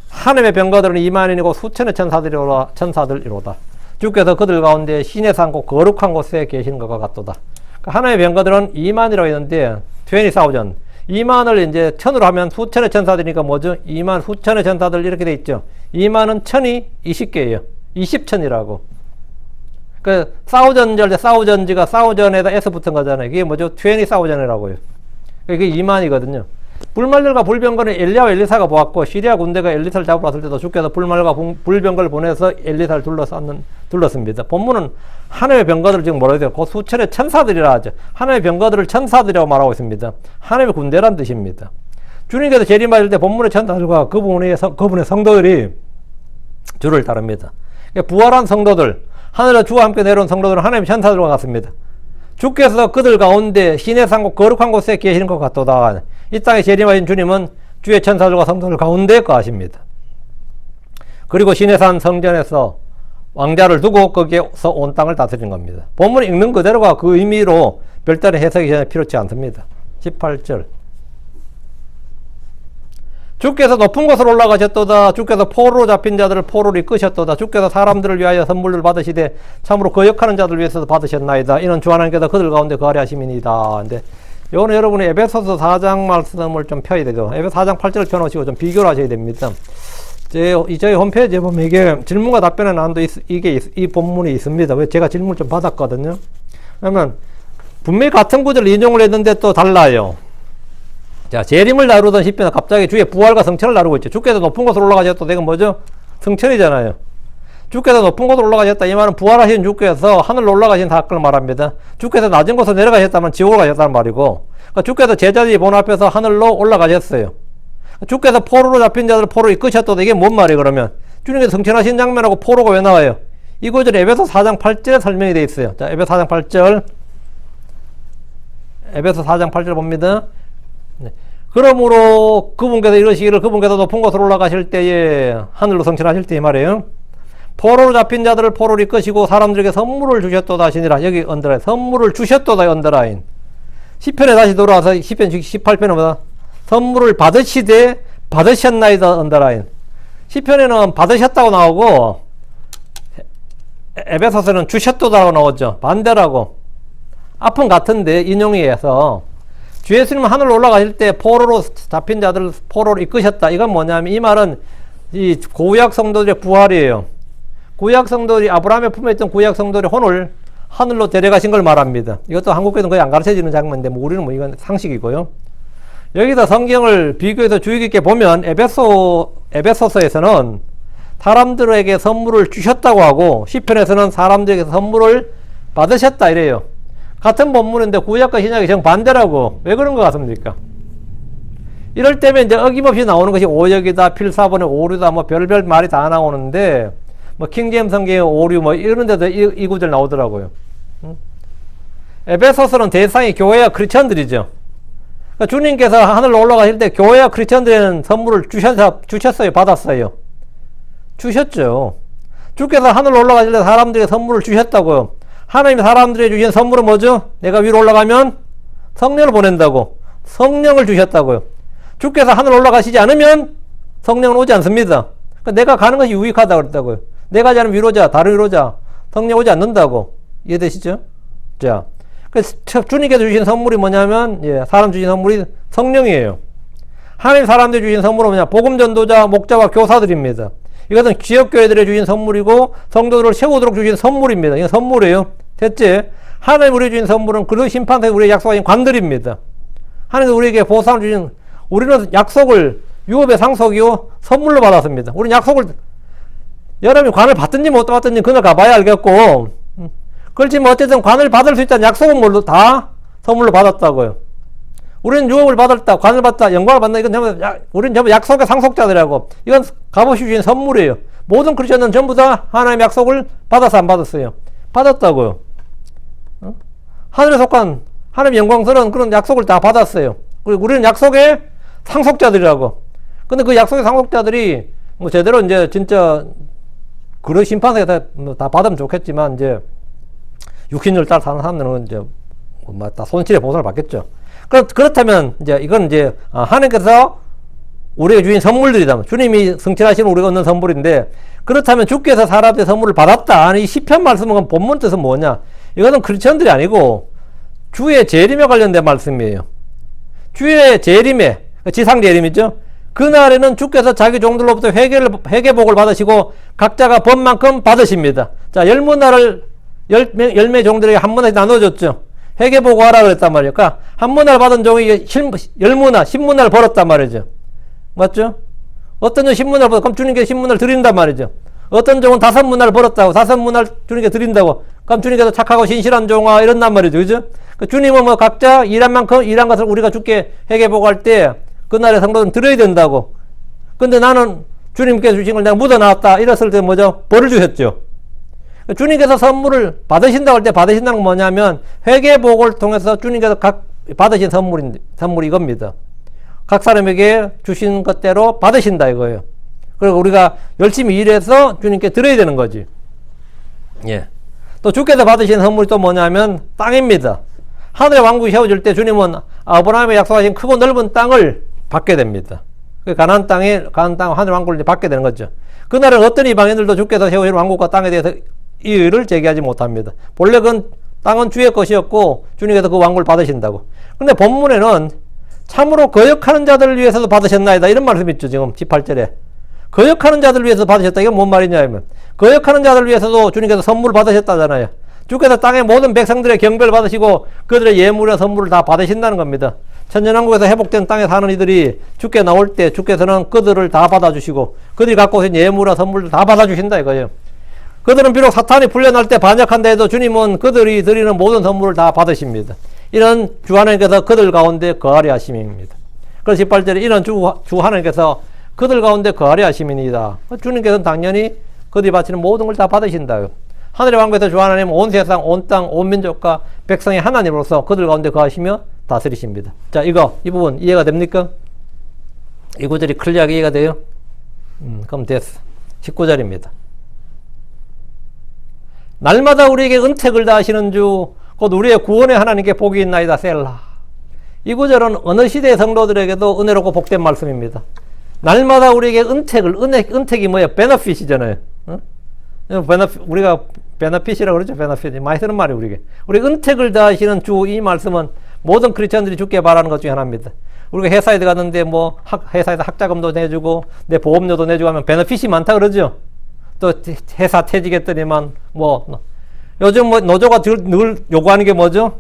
하나님의 병거들은 2만인이고 수천의 천사들이로다. 주께서 그들 가운데 신의 산고 거룩한 곳에 계시는 것과 같도다. 하나님의 병거들은 2만이라고 했는데 20,000 2만을 이제 천으로 하면 수천의 천사들이니까 뭐죠? 2만 수천의 천사들 이렇게 돼 있죠. 2만은 천이 20개예요. 20천이라고. 그 사우전절 때 사우전지가 사우전에다 S 붙은 거잖아요. 이게 뭐죠? 20 사우전이라고요. 이게 2만이거든요. 불말들과 불병거는 엘리야와 엘리사가 보았고, 시리아 군대가 엘리사를 잡으러 왔을 때도 주께서 불말과 불병거를 보내서 엘리사를 둘렀습니다. 본문은 하나님의 병거들을 지금 뭐라고 해요? 그 수천의 천사들이라 하죠. 하나님의 병거들을 천사들이라고 말하고 있습니다. 하나님의 군대란 뜻입니다. 주님께서 재림하실 때 본문의 천사들과 그분의 성도들이 주를 따릅니다. 부활한 성도들, 하늘에 주와 함께 내려온 성도들은 하나님의 천사들과 같습니다. 주께서 그들 가운데 신의 산고 거룩한 곳에 계시는 것 같도다. 이 땅에 재림하신 주님은 주의 천사들과 성도들 가운데 거하십니다. 그리고 신의 산 성전에서 왕자를 두고 거기에서 온 땅을 다스리는 겁니다. 본문 읽는 그대로가 그 의미로 별다른 해석이 전혀 필요치 않습니다. 18절. 주께서 높은 곳으로 올라가셨도다. 주께서 포로로 잡힌 자들을 포로로 이끄셨도다. 주께서 사람들을 위하여 선물을 받으시되 참으로 거역하는 자들을 위해서도 받으셨나이다. 이는 주 하나님께서 그들 가운데 거하려 하심이니이다. 근데 요거는 여러분이 에베소서 4장 말씀을 좀 펴야 되죠. 에베소 4장 8절을 펴놓으시고 좀 비교를 하셔야 됩니다. 저희 홈페이지에 보면 이게 질문과 답변에 나온도 이 본문이 있습니다. 왜 제가 질문을 좀 받았거든요. 그러면 분명히 같은 구절을 인용을 했는데 또 달라요. 자, 재림을 다루던 시편은 갑자기 주의 부활과 성천을 다루고 있죠. 주께서 높은 곳으로 올라가셨다. 내가 뭐죠? 성천이잖아요. 주께서 높은 곳으로 올라가셨다. 이 말은 부활하신 주께서 하늘로 올라가신 사건을 말합니다. 주께서 낮은 곳으로 내려가셨다면 지옥으로 가셨다는 말이고, 그러니까 주께서 제자들이 본 앞에서 하늘로 올라가셨어요. 주께서 포로로 잡힌 자들을 포로로 이끄셨다. 이게 뭔 말이에요, 그러면? 주님께서 성천하신 장면하고 포로가 왜 나와요? 이 구절이 에베소 4장 8절에 설명이 되어 있어요. 자, 에베소 4장 8절. 에베소 4장 8절 봅니다. 네. 그러므로 그분께서 이러시기를 그분께서 높은 곳으로 올라가실 때에 하늘로 성천하실 때 이 말이에요. 포로로 잡힌 자들을 포로로 이끄시고 사람들에게 선물을 주셨도다 하시니라. 여기 언더라인. 선물을 주셨도다 언더라인. 시편에 다시 돌아와서 시편 18편은 뭐다? 선물을 받으시되 받으셨나이다 언더라인. 시편에는 받으셨다고 나오고 에베소서는 주셨도다라고 나오죠. 반대라고. 앞은 같은데 인용에 의해서 주 예수님 하늘로 올라가실 때 포로로 잡힌 자들을 포로로 이끄셨다. 이건 뭐냐면 이 말은 이 구약 성도들의 부활이에요. 구약 성도들이 아브라함의 품에 있던 구약 성도들의 혼을 하늘로 데려가신 걸 말합니다. 이것도 한국에는 거의 안 가르쳐지는 장면인데 뭐 우리는 뭐 이건 상식이고요. 여기서 성경을 비교해서 주의 깊게 보면 에베소서에서는 사람들에게 선물을 주셨다고 하고 시편에서는 사람들에게 선물을 받으셨다 이래요. 같은 본문인데 구약과 신약이 정반대라고. 왜 그런 것 같습니까? 이럴 때면 이제 어김없이 나오는 것이 오역이다, 필사본의 오류다, 뭐 별별 말이 다 나오는데 뭐 킹제임스 성경의 오류 뭐 이런 데도 이 구절 나오더라고요. 에베소서는 대상이 교회와 크리스천들이죠. 그러니까 주님께서 하늘로 올라가실 때 교회와 크리스천들에는 선물을 주셨어요? 받았어요? 주셨죠. 주께서 하늘로 올라가실 때 사람들에게 선물을 주셨다고요. 하나님이 사람들에게 주신 선물은 뭐죠? 내가 위로 올라가면 성령을 보낸다고. 성령을 주셨다고요. 주께서 하늘 올라가시지 않으면 성령은 오지 않습니다. 그러니까 내가 가는 것이 유익하다고 그랬다고요. 내가 가지 않으면 위로자, 다른 위로자, 성령 오지 않는다고. 이해되시죠? 자, 그래서 주님께서 주신 선물이 뭐냐면, 사람 주신 선물이 성령이에요. 하나님 사람들이 주신 선물은 뭐냐? 복음 전도자, 목자와 교사들입니다. 이것은 지역교회들에 주신 선물이고 성도들을 세우도록 주신 선물입니다. 이건 선물이에요. 셋째, 하나님 우리에게 주신 선물은 그 심판대에 우리에게 약속하신 관들입니다. 하나님 우리에게 보상을 주신, 우리는 약속을 유업의 상속이요 선물로 받았습니다. 우리는 약속을 여러분이 관을 받든지 못 받든지 그날 가봐야 알겠고, 그렇지만 어쨌든 관을 받을 수 있다는 약속은 뭘로 다 선물로 받았다고요. 우리는 유업을 받았다, 관을 받다, 영광을 받는다. 이건 전부 우리는 전부 약속의 상속자들이라고. 이건 값없이 주신 선물이에요. 모든 크리스천은 전부 다 하나님의 약속을 받아서 안 받았어요? 받았다고요. 하늘에 속한 하나님의 영광스러운 그런 약속을 다 받았어요. 그리고 우리는 약속의 상속자들이라고. 근데 그 약속의 상속자들이 뭐 제대로 이제 진짜 그런 심판에 다 받으면 좋겠지만 이제 육신을 따라 사는 사람들은 이제 뭐 다 손실의 보상을 받겠죠. 그렇다면 이제 이건 이제 하나님께서 우리에게 주신 선물들이다. 주님이 성취하시는 우리가 얻는 선물인데, 그렇다면 주께서 사람들의 선물을 받았다. 이 시편 말씀은 본문 뜻은 뭐냐? 이거는 크리스천들이 아니고 주의 재림에 관련된 말씀이에요. 주의 재림에, 지상 재림이죠. 그날에는 주께서 자기 종들로부터 회개복을 받으시고 각자가 법만큼 받으십니다. 자, 열매 종들에게 한 문화씩 나눠줬죠. 회개보고 하라 그랬단 말이에요. 그러니까 한 문화를 받은 종이 열문화, 10문화를 벌었단 말이죠. 맞죠? 어떤 종 10문화를 벌었, 그럼 주님께 10문화를 드린단 말이죠. 어떤 종은 5문화를 벌었다고, 5문화를 주님께 드린다고, 그럼 주님께서 착하고 신실한 종아 이런단 말이죠. 그죠? 그러니까 주님은 뭐 각자 일한 만큼 일한 것을 우리가 주께 회개보고 할 때 그날의 성도는 드려야 된다고. 근데 나는 주님께서 주신 걸 내가 묻어놨다 이랬을 때 뭐죠? 벌을 주셨죠. 주님께서 선물을 받으신다고 할 때 받으신다는 건 뭐냐면 회개복을 통해서 주님께서 받으신 선물이 이겁니다. 각 사람에게 주신 것대로 받으신다 이거예요. 그리고 우리가 열심히 일해서 주님께 드려야 되는 거지. 예. 또 주께서 받으신 선물이 또 뭐냐면 땅입니다. 하늘의 왕국이 세워질 때 주님은 아브라함의 약속하신 크고 넓은 땅을 받게 됩니다. 가나안 땅 하늘 왕국을 받게 되는 거죠. 그날은 어떤 이방인들도 주께서 세우신 왕국과 땅에 대해서 이의를 제기하지 못합니다. 본래 그 땅은 주의 것이었고 주님께서 그 왕국을 받으신다고. 근데 본문에는 참으로 거역하는 자들을 위해서도 받으셨나이다 이런 말씀이 있죠. 지금 18절에 거역하는 자들을 위해서 받으셨다. 이건 뭔 말이냐 하면 거역하는 자들을 위해서도 주님께서 선물 받으셨다잖아요. 주께서 땅의 모든 백성들의 경배를 받으시고 그들의 예물과 선물을 다 받으신다는 겁니다. 천년왕국에서 회복된 땅에 사는 이들이 주께 나올 때 주께서는 그들을 다 받아주시고 그들이 갖고 오신 예물과 선물을 다 받아주신다 이거예요. 그들은 비록 사탄이 풀려날 때 반역한다 해도 주님은 그들이 드리는 모든 선물을 다 받으십니다. 이런 주 하나님께서 그들 가운데 거하리 하심입니다. 그래서 18절에 이런 주 하나님께서 그들 가운데 거하리 하심이니이다. 주님께서는 당연히 그들이 바치는 모든 걸 다 받으신다요. 하늘의 왕국에서 주 하나님은 온 세상, 온 땅, 온 민족과 백성의 하나님으로서 그들 가운데 거하시며 다스리십니다. 자, 이 부분 이해가 됩니까? 이 구절이 클리어하게 이해가 돼요? 그럼 됐어. 19절입니다. 날마다 우리에게 은택을 다하시는 주, 곧 우리의 구원의 하나님께 복이 있나이다. 셀라. 이 구절은 어느 시대의 성도들에게도 은혜롭고 복된 말씀입니다. 날마다 우리에게 은택이 뭐예요? 베너핏이잖아요. 어? 우리가 베너핏이라고 그러죠. 베너핏. 많이 쓰는 말이에요, 우리에게. 우리 은택을 더하시는 주 이 말씀은 모든 크리스천들이 주께 바라는 것 중에 하나입니다. 우리가 회사에 들어갔는데 뭐 회사에서 학자금도 내주고 내 보험료도 내주고 하면 베너핏이 많다 그러죠. 또 회사 퇴직했더니만 뭐 요즘 뭐 노조가 늘 요구하는 게 뭐죠?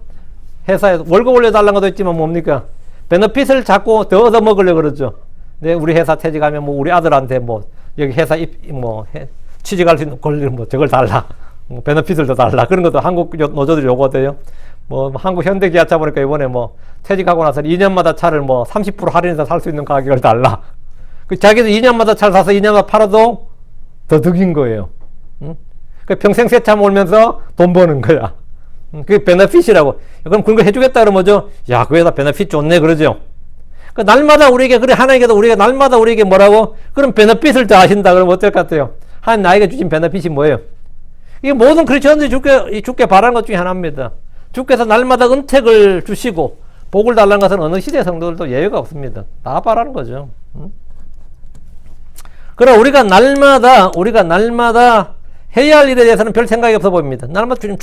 회사에 월급 올려달라는 것도 있지만 뭡니까? 베너핏을 자꾸 더 얻어먹으려고 그러죠. 네, 우리 회사 퇴직하면 뭐 우리 아들한테 뭐 여기 회사 취직할 수 있는 권리 뭐 저걸 달라. 뭐 베너핏을 더 달라. 그런 것도 한국 노조들이 요구하대요. 뭐 한국 현대기아차 보니까 이번에 뭐 퇴직하고 나서 2년마다 차를 뭐 30% 할인해서 살 수 있는 가격을 달라. 그 자기도 2년마다 차를 사서 2년마다 팔아도 더 득인 거예요. 응? 그 평생 새 차 몰면서 돈 버는 거야. 그게 베너핏이라고. 그럼 그런 거 해주겠다 그러면 뭐죠? 야, 그 회사 베너핏 좋네 그러죠. 그 날마다 우리에게 그래 하나님께서 우리가 날마다 우리에게 뭐라고? 그럼 베너핏을 더 하신다 그러면 어떨 것 같아요? 하나님 나에게 주신 베너핏이 뭐예요? 이게 모든 크리스천들이 주께 바라는 것 중에 하나입니다. 주께서 날마다 은택을 주시고 복을 달라는 것은 어느 시대 성도들도 예외가 없습니다. 다 바라는 거죠. 그러나 우리가 날마다 해야 할 일에 대해서는 별 생각이 없어 보입니다. 날마다 주님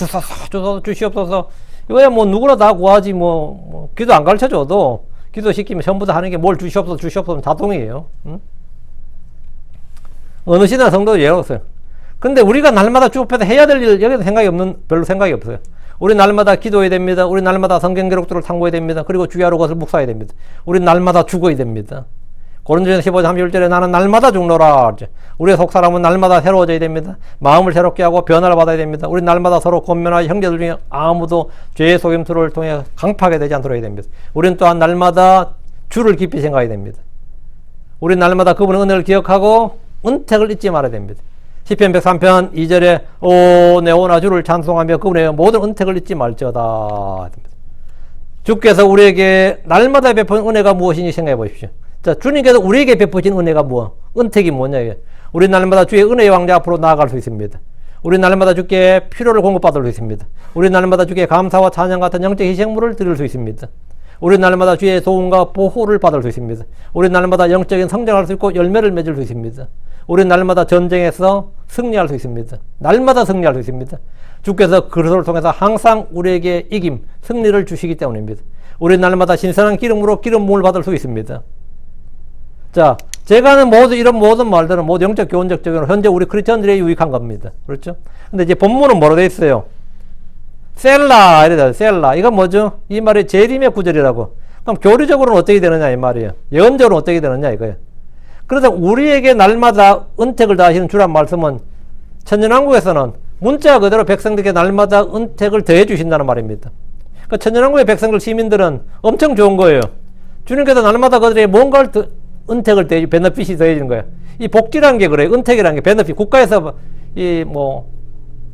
주시옵소서. 이거야 뭐 누구나 다 구하지 뭐 기도 안 가르쳐 줘도 기도 시키면 전부 다 하는 게 뭘 주시옵소서 자동이에요. 어느 시대나 성도도 예외가 없어요. 근데 우리가 날마다 주 앞에서 해야 될 일 여기서 별로 생각이 없어요. 우리 날마다 기도해야 됩니다. 우리 날마다 성경 기록들을 탐구해야 됩니다. 그리고 주야로 것을 묵상해야 됩니다. 우리 날마다 죽어야 됩니다. 고린도전서 15장 31절에 나는 날마다 죽노라. 우리의 속사람은 날마다 새로워져야 됩니다. 마음을 새롭게 하고 변화를 받아야 됩니다. 우리 날마다 서로 권면하여 형제들 중에 아무도 죄의 속임수를 통해 강팍하게 되지 않도록 해야 됩니다. 우리는 또한 날마다 주를 깊이 생각해야 됩니다. 우리 날마다 그분의 은혜를 기억하고 은택을 잊지 말아야 됩니다. 시편 103편 2절에 오 내 오나 주를 찬송하며 그분의 모든 은택을 잊지 말지어다. 주께서 우리에게 날마다 베푼 은혜가 무엇인지 생각해 보십시오. 자, 주님께서 우리에게 베푸신 은혜가 은택이 뭐냐 이게. 우리 날마다 주의 은혜의 왕자 앞으로 나아갈 수 있습니다. 우리 날마다 주께 필요를 공급받을 수 있습니다. 우리 날마다 주께 감사와 찬양 같은 영적 희생물을 드릴 수 있습니다. 우리 날마다 주의 도움과 보호를 받을 수 있습니다. 우리 날마다 영적인 성장할 수 있고 열매를 맺을 수 있습니다. 우리 날마다 전쟁에서 승리할 수 있습니다. 날마다 승리할 수 있습니다. 주께서 그것을 통해서 항상 우리에게 이김, 승리를 주시기 때문입니다. 우리 날마다 신선한 기름으로 기름 부음을 받을 수 있습니다. 자, 제가 하는 이런 모든 말들은 모두 영적 교훈적 적용으로 현재 우리 크리스천들에게 유익한 겁니다. 그렇죠? 근데 이제 본문은 뭐로 되어 있어요? 셀라, 이래다, 셀라. 이건 뭐죠? 이 말이 재림의 구절이라고. 그럼 교리적으로는 어떻게 되느냐, 이 말이에요. 예언적으로는 어떻게 되느냐, 이거예요. 그래서 우리에게 날마다 은택을 다하시는 주란 말씀은 천년왕국에서는 문자 그대로 백성들에게 날마다 은택을 더해 주신다는 말입니다. 그러니까 천년왕국의 백성들, 시민들은 엄청 좋은 거예요. 주님께서 날마다 그들에게 뭔가를 은택을 더해, 베너핏이 더해지는 거예요. 이 복지라는 게 그래요. 은택이라는 게 베너핏. 국가에서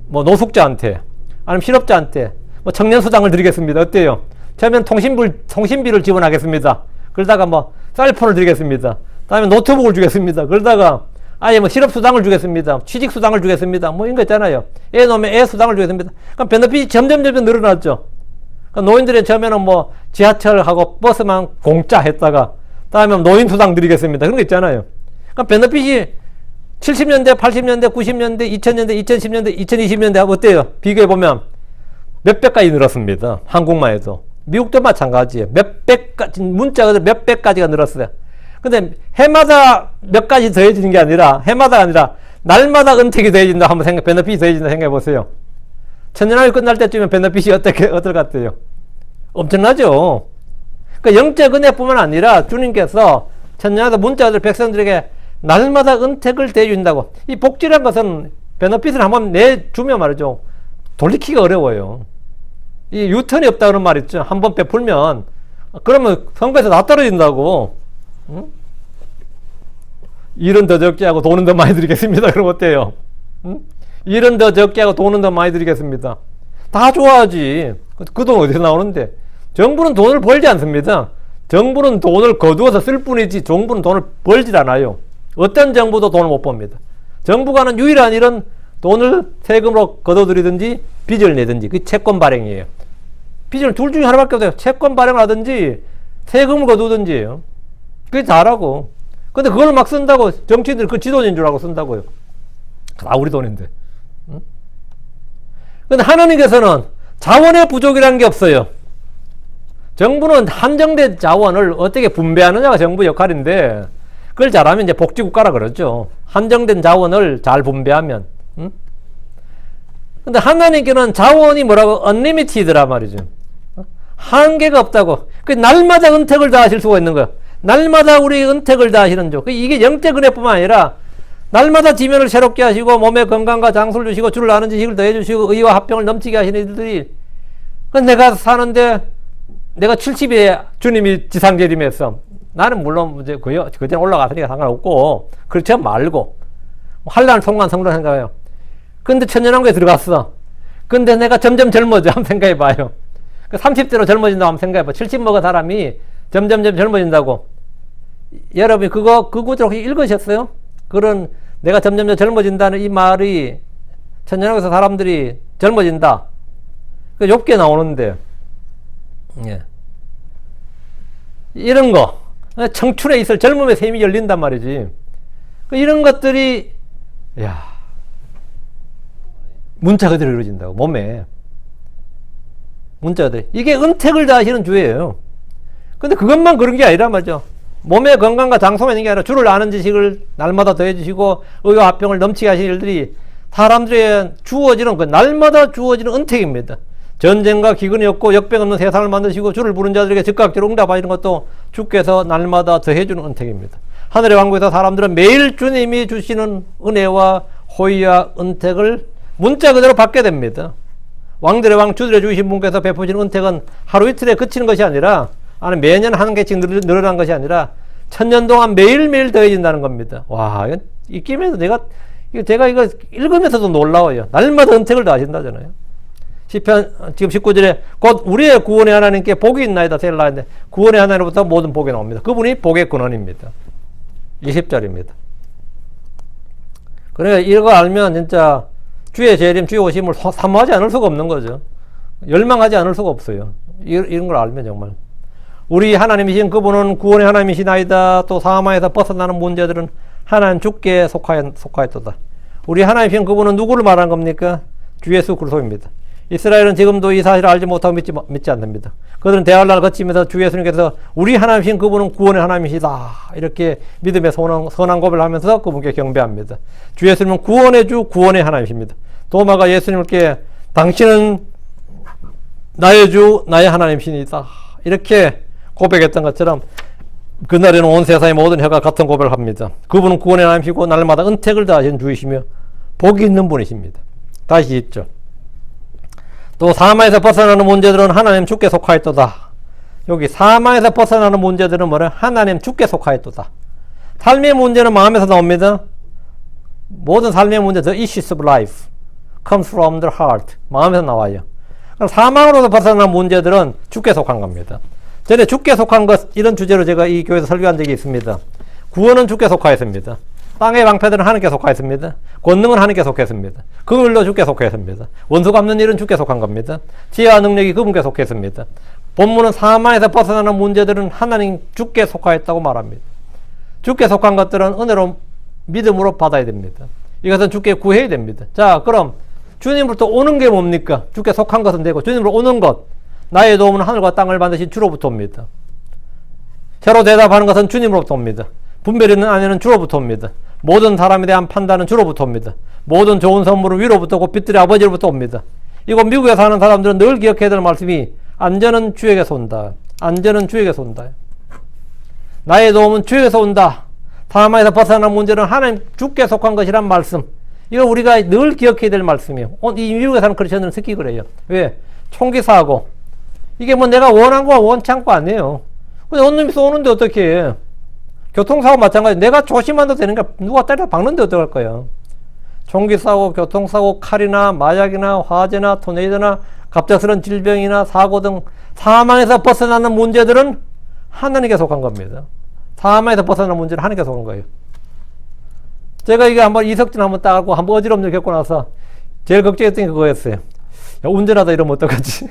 노숙자한테, 아니면 실업자한테, 청년수당을 드리겠습니다. 어때요? 처음엔 통신비를 지원하겠습니다. 그러다가 쌀폰을 드리겠습니다. 다음에 노트북을 주겠습니다. 그러다가 아예 실업수당을 주겠습니다. 취직수당을 주겠습니다. 이런 거 있잖아요. 애 놓으면 애 수당을 주겠습니다. 그럼 베너핏이 점점 늘어났죠. 그러니까 노인들이 처음에는 지하철하고 버스만 공짜 했다가 다음에 노인수당 드리겠습니다. 그런 거 있잖아요. 그러니까 베너핏이 70년대, 80년대, 90년대, 2000년대, 2010년대, 2020년대 하고 어때요? 비교해보면 몇 배까지 늘었습니다. 한국만 해도. 미국도 마찬가지예요. 문자가 몇 배까지가 늘었어요. 근데 해마다 몇 가지 더해지는 게 아니라, 해마다가 아니라 날마다 은택이 더해진다 한번 베너핏이 더해진다 생각해 보세요. 천년왕국이 끝날 때쯤에 베너핏이 어떨 것 같아요? 엄청나죠? 그러니까 영적 은혜뿐만 아니라 주님께서 천년왕국 문자들 백성들에게 날마다 은택을 대준다고. 이 복지란 것은 베너핏을 한번 내주면 말이죠. 돌리키기가 어려워요. 이 유턴이 없다는 말 있죠. 한번 베풀면 그러면 성과에서 다 떨어진다고. 응? 일은 더 적게 하고 돈은 더 많이 드리겠습니다. 그럼 어때요? 응? 일은 더 적게 하고 돈은 더 많이 드리겠습니다. 다 좋아하지. 그 돈 어디서 나오는데? 정부는 돈을 벌지 않습니다. 정부는 돈을 거두어서 쓸 뿐이지 정부는 돈을 벌지 않아요. 어떤 정부도 돈을 못 법니다. 정부가 하는 유일한 일은 돈을 세금으로 걷어들이든지 빚을 내든지, 그 채권 발행이에요. 빚을 둘 중에 하나밖에 없어요. 채권 발행을 하든지 세금을 거두든지요. 그게 잘하고. 근데 그걸 막 쓴다고 정치인들 그 지도자인 줄 알고 쓴다고요. 다 우리 돈인데. 응? 근데 하나님께서는 자원의 부족이라는 게 없어요. 정부는 한정된 자원을 어떻게 분배하느냐가 정부 역할인데, 그걸 잘하면 이제 복지국가라 그러죠. 한정된 자원을 잘 분배하면. 응? 근데 하나님께는 자원이 뭐라고? unlimited란 말이죠. 한계가 없다고. 그 날마다 은택을 다 하실 수가 있는 거야. 날마다 우리 은택을 다 하시는 조. 이게 영적 은혜뿐만 아니라 날마다 지면을 새롭게 하시고 몸의 건강과 장수를 주시고 주를 아는 지식을 더해 주시고 의와 화평을 넘치게 하시는 이들이, 내가 사는데 내가 70에 주님이 지상재림했어. 나는 물론 이제 그때 올라갔으니까 상관없고, 그렇지 말고 환난 통관 성도 생각해요. 근데 천년왕국에 들어갔어. 근데 내가 점점 젊어져. 한번 생각해 봐요. 30대로 젊어진다고 한번 생각해 봐. 70 먹은 사람이 점점 젊어진다고. 여러분이 그 구절 혹시 읽으셨어요? 그런 내가 점점 젊어진다는 이 말이 천년왕국에서 사람들이 젊어진다. 그 욥기에 나오는데, 예. 이런 거 청춘에 있을 젊음의 샘이 열린단 말이지. 이런 것들이 문자 그대로 이루어진다고. 몸에 문자 그대로. 이게 은택을 다하시는 주예요. 근데 그것만 그런 게 아니란 말이죠. 몸의 건강과 장소만 있는 게 아니라 주를 아는 지식을 날마다 더해주시고 의와 화평을 넘치게 하시는 일들이 사람들의 주어지는, 그 날마다 주어지는 은택입니다. 전쟁과 기근이 없고 역병 없는 세상을 만드시고 주를 부른 자들에게 즉각적으로 응답하시는 것도 주께서 날마다 더해주는 은택입니다. 하늘의 왕국에서 사람들은 매일 주님이 주시는 은혜와 호의와 은택을 문자 그대로 받게 됩니다. 왕들의 왕 주들의 주신 분께서 베푸시는 은택은 하루 이틀에 그치는 것이 아니라, 매년 한 개씩 늘어난 것이 아니라 천년 동안 매일매일 더해진다는 겁니다. 와, 이 끼면서 제가 이거 읽으면서도 놀라워요. 날마다 은택을 더하신다잖아요. 시편 지금 19절에 곧 우리의 구원의 하나님께 복이 있나이다 셀라 했는데, 구원의 하나님부터 모든 복이 나옵니다. 그분이 복의 근원입니다. 20절입니다. 그러니까 이거 알면 진짜 주의 재림, 주의 오심을 사모하지 않을 수가 없는 거죠. 열망하지 않을 수가 없어요. 이런 걸 알면 정말. 우리 하나님이신 그분은 구원의 하나님이시나이다. 또 사망에서 벗어나는 문제들은 하나님 주께 속하였도다. 우리 하나님이신 그분은 누구를 말하는 겁니까? 주 예수 그리스도입니다. 이스라엘은 지금도 이 사실을 알지 못하고 믿지 않습니다. 그들은 대환란을 거치면서 주 예수님께서 우리 하나님이신 그분은 구원의 하나님이시다, 이렇게 믿음의 선한 고백을 하면서 그분께 경배합니다. 주 예수님은 구원의 주, 구원의 하나님이십니다. 도마가 예수님께 당신은 나의 주, 나의 하나님이시니다, 이렇게 고백했던 것처럼 그날에는 온 세상의 모든 혀가 같은 고백을 합니다. 그분은 구원의 하나님이시고 날마다 은택을 다하시는 주이시며 복이 있는 분이십니다. 다시 있죠. 또 사망에서 벗어나는 문제들은 하나님 주께 속하였도다. 여기 사망에서 벗어나는 문제들은 뭐래? 하나님 주께 속하였도다. 삶의 문제는 마음에서 나옵니다. 모든 삶의 문제, the issues of life comes from the heart. 마음에서 나와요. 그럼 사망으로서 벗어나는 문제들은 주께 속한 겁니다. 전에 주께 속한 것, 이런 주제로 제가 이 교회에서 설교한 적이 있습니다. 구원은 주께 속하였습니다. 땅의 방패들은 하나님께 속하였습니다. 권능은 하나님께 속했습니다. 그걸로 주께 속했습니다. 원수 갚는 일은 주께 속한 겁니다. 지혜와 능력이 그분께 속했습니다. 본문은 사망에서 벗어나는 문제들은 하나님 주께 속하였다고 말합니다. 주께 속한 것들은 은혜로 믿음으로 받아야 됩니다. 이것은 주께 구해야 됩니다. 자, 그럼 주님으로부터 오는 게 뭡니까? 주께 속한 것은 되고, 주님으로 오는 것, 나의 도움은 하늘과 땅을 만드신 주로부터 옵니다. 새로 대답하는 것은 주님으로부터 옵니다. 분별있는 아내는 주로부터 옵니다. 모든 사람에 대한 판단은 주로부터 옵니다. 모든 좋은 선물은 위로부터 오고 빛들의 아버지로부터 옵니다. 이곳 미국에 사는 사람들은 늘 기억해야 될 말씀이 안전은 주에게서 온다. 안전은 주에게서 온다. 나의 도움은 주에게서 온다. 사망에서 벗어나는 문제는 하나님 주께 속한 것이란 말씀. 이거 우리가 늘 기억해야 될 말씀이에요. 이 미국에 사는 크리스천들은 특히 그래요. 왜? 총기 사고. 이게 뭐 내가 원한 거 원치 않고 아니에요. 근데 어느 놈이 쏘는데 어떻게 해? 교통사고 마찬가지. 내가 조심한다고 되는 게 누가 때려 박는데 어떡할 거예요. 총기 사고, 교통사고, 칼이나 마약이나 화재나 토네이도나 갑작스러운 질병이나 사고 등 사망에서 벗어나는 문제들은 하나님께 속한 겁니다. 사망에서 벗어나는 문제는 하나님께 속한 거예요. 제가 이게 한번 이석진 한번 따고 한번 어지럼을 겪고 나서 제일 걱정했던 게 그거였어요. 야, 운전하다 이러면 어떡하지?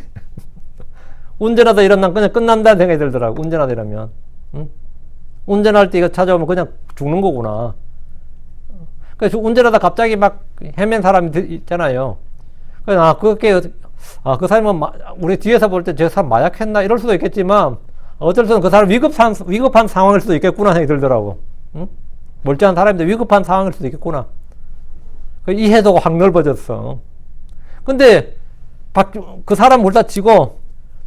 운전하다 이러면 그냥 끝난다는 생각이 들더라고. 운전하다 이러면. 응? 운전할 때 이거 찾아오면 그냥 죽는 거구나. 그래서 운전하다 갑자기 막 헤맨 사람이 있잖아요. 그래서 그 사람은 우리 뒤에서 볼 때 저 사람 마약했나 이럴 수도 있겠지만 어쩔 수 없는 그 사람 위급한 상황일 수도 있겠구나 생각이 들더라고. 응? 멀쩡한 사람인데 위급한 상황일 수도 있겠구나. 이해도가 확 넓어졌어. 근데 그 사람 몰다 치고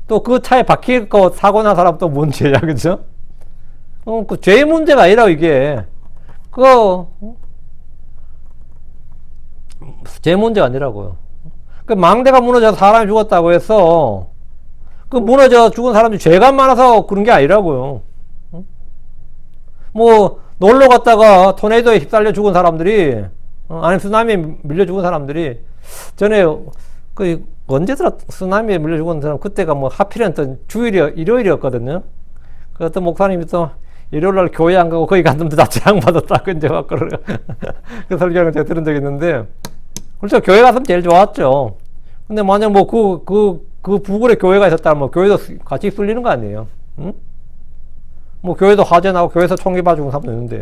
또 그 차에 박히고 사고 난 사람 또 뭔 죄야, 그죠? 그 죄의 문제가 아니라 이게 죄 문제가 아니라고요. 그 망대가 무너져서 사람이 죽었다고 해서 그 무너져 죽은 사람들이 죄가 많아서 그런 게 아니라고요. 뭐 놀러 갔다가 토네이도에 휩쓸려 죽은 사람들이 아니면 쓰나미에 밀려 죽은 사람들이 전에 언제더라 쓰나미에 밀려 죽은 사람 그때가 뭐 하필이면 일요일이었거든요. 그 어떤 목사님이 또 일요일날 교회 안 가고 거기 갔는데 다 재앙받았다고 이제 막 그 설교를 제가 들은 적이 있는데 그렇죠. 교회 갔으면 제일 좋았죠. 근데 만약 뭐 그 부근에 교회가 있었다면 뭐 교회도 같이 풀리는 거 아니에요? 응? 뭐 교회도 화재 나고 교회에서 총기 맞은 사람도 있는데.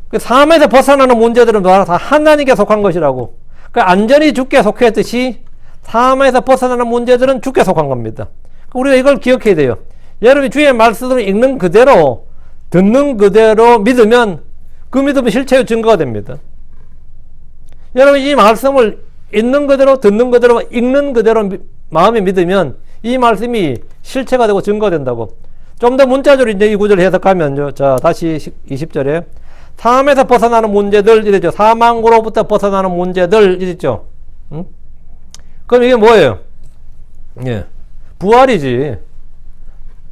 그 삶에서 벗어나는 문제들은 다 하나님께 속한 것이라고. 그 안전이 주께 속했듯이 삶에서 벗어나는 문제들은 주께 속한 겁니다. 우리가 이걸 기억해야 돼요. 여러분이 주의 말씀을 읽는 그대로 듣는 그대로 믿으면 그 믿음은 실체의 증거가 됩니다. 여러분이 이 말씀을 읽는 그대로 듣는 그대로 읽는 그대로 마음에 믿으면 이 말씀이 실체가 되고 증거가 된다고. 좀 더 문자적으로 이제 이 구절을 해석하면요. 자, 다시 20절에 삶에서 벗어나는 문제들 이랬죠. 사망으로부터 벗어나는 문제들 이랬죠. 응? 그럼 이게 뭐예요? 예. 부활이지.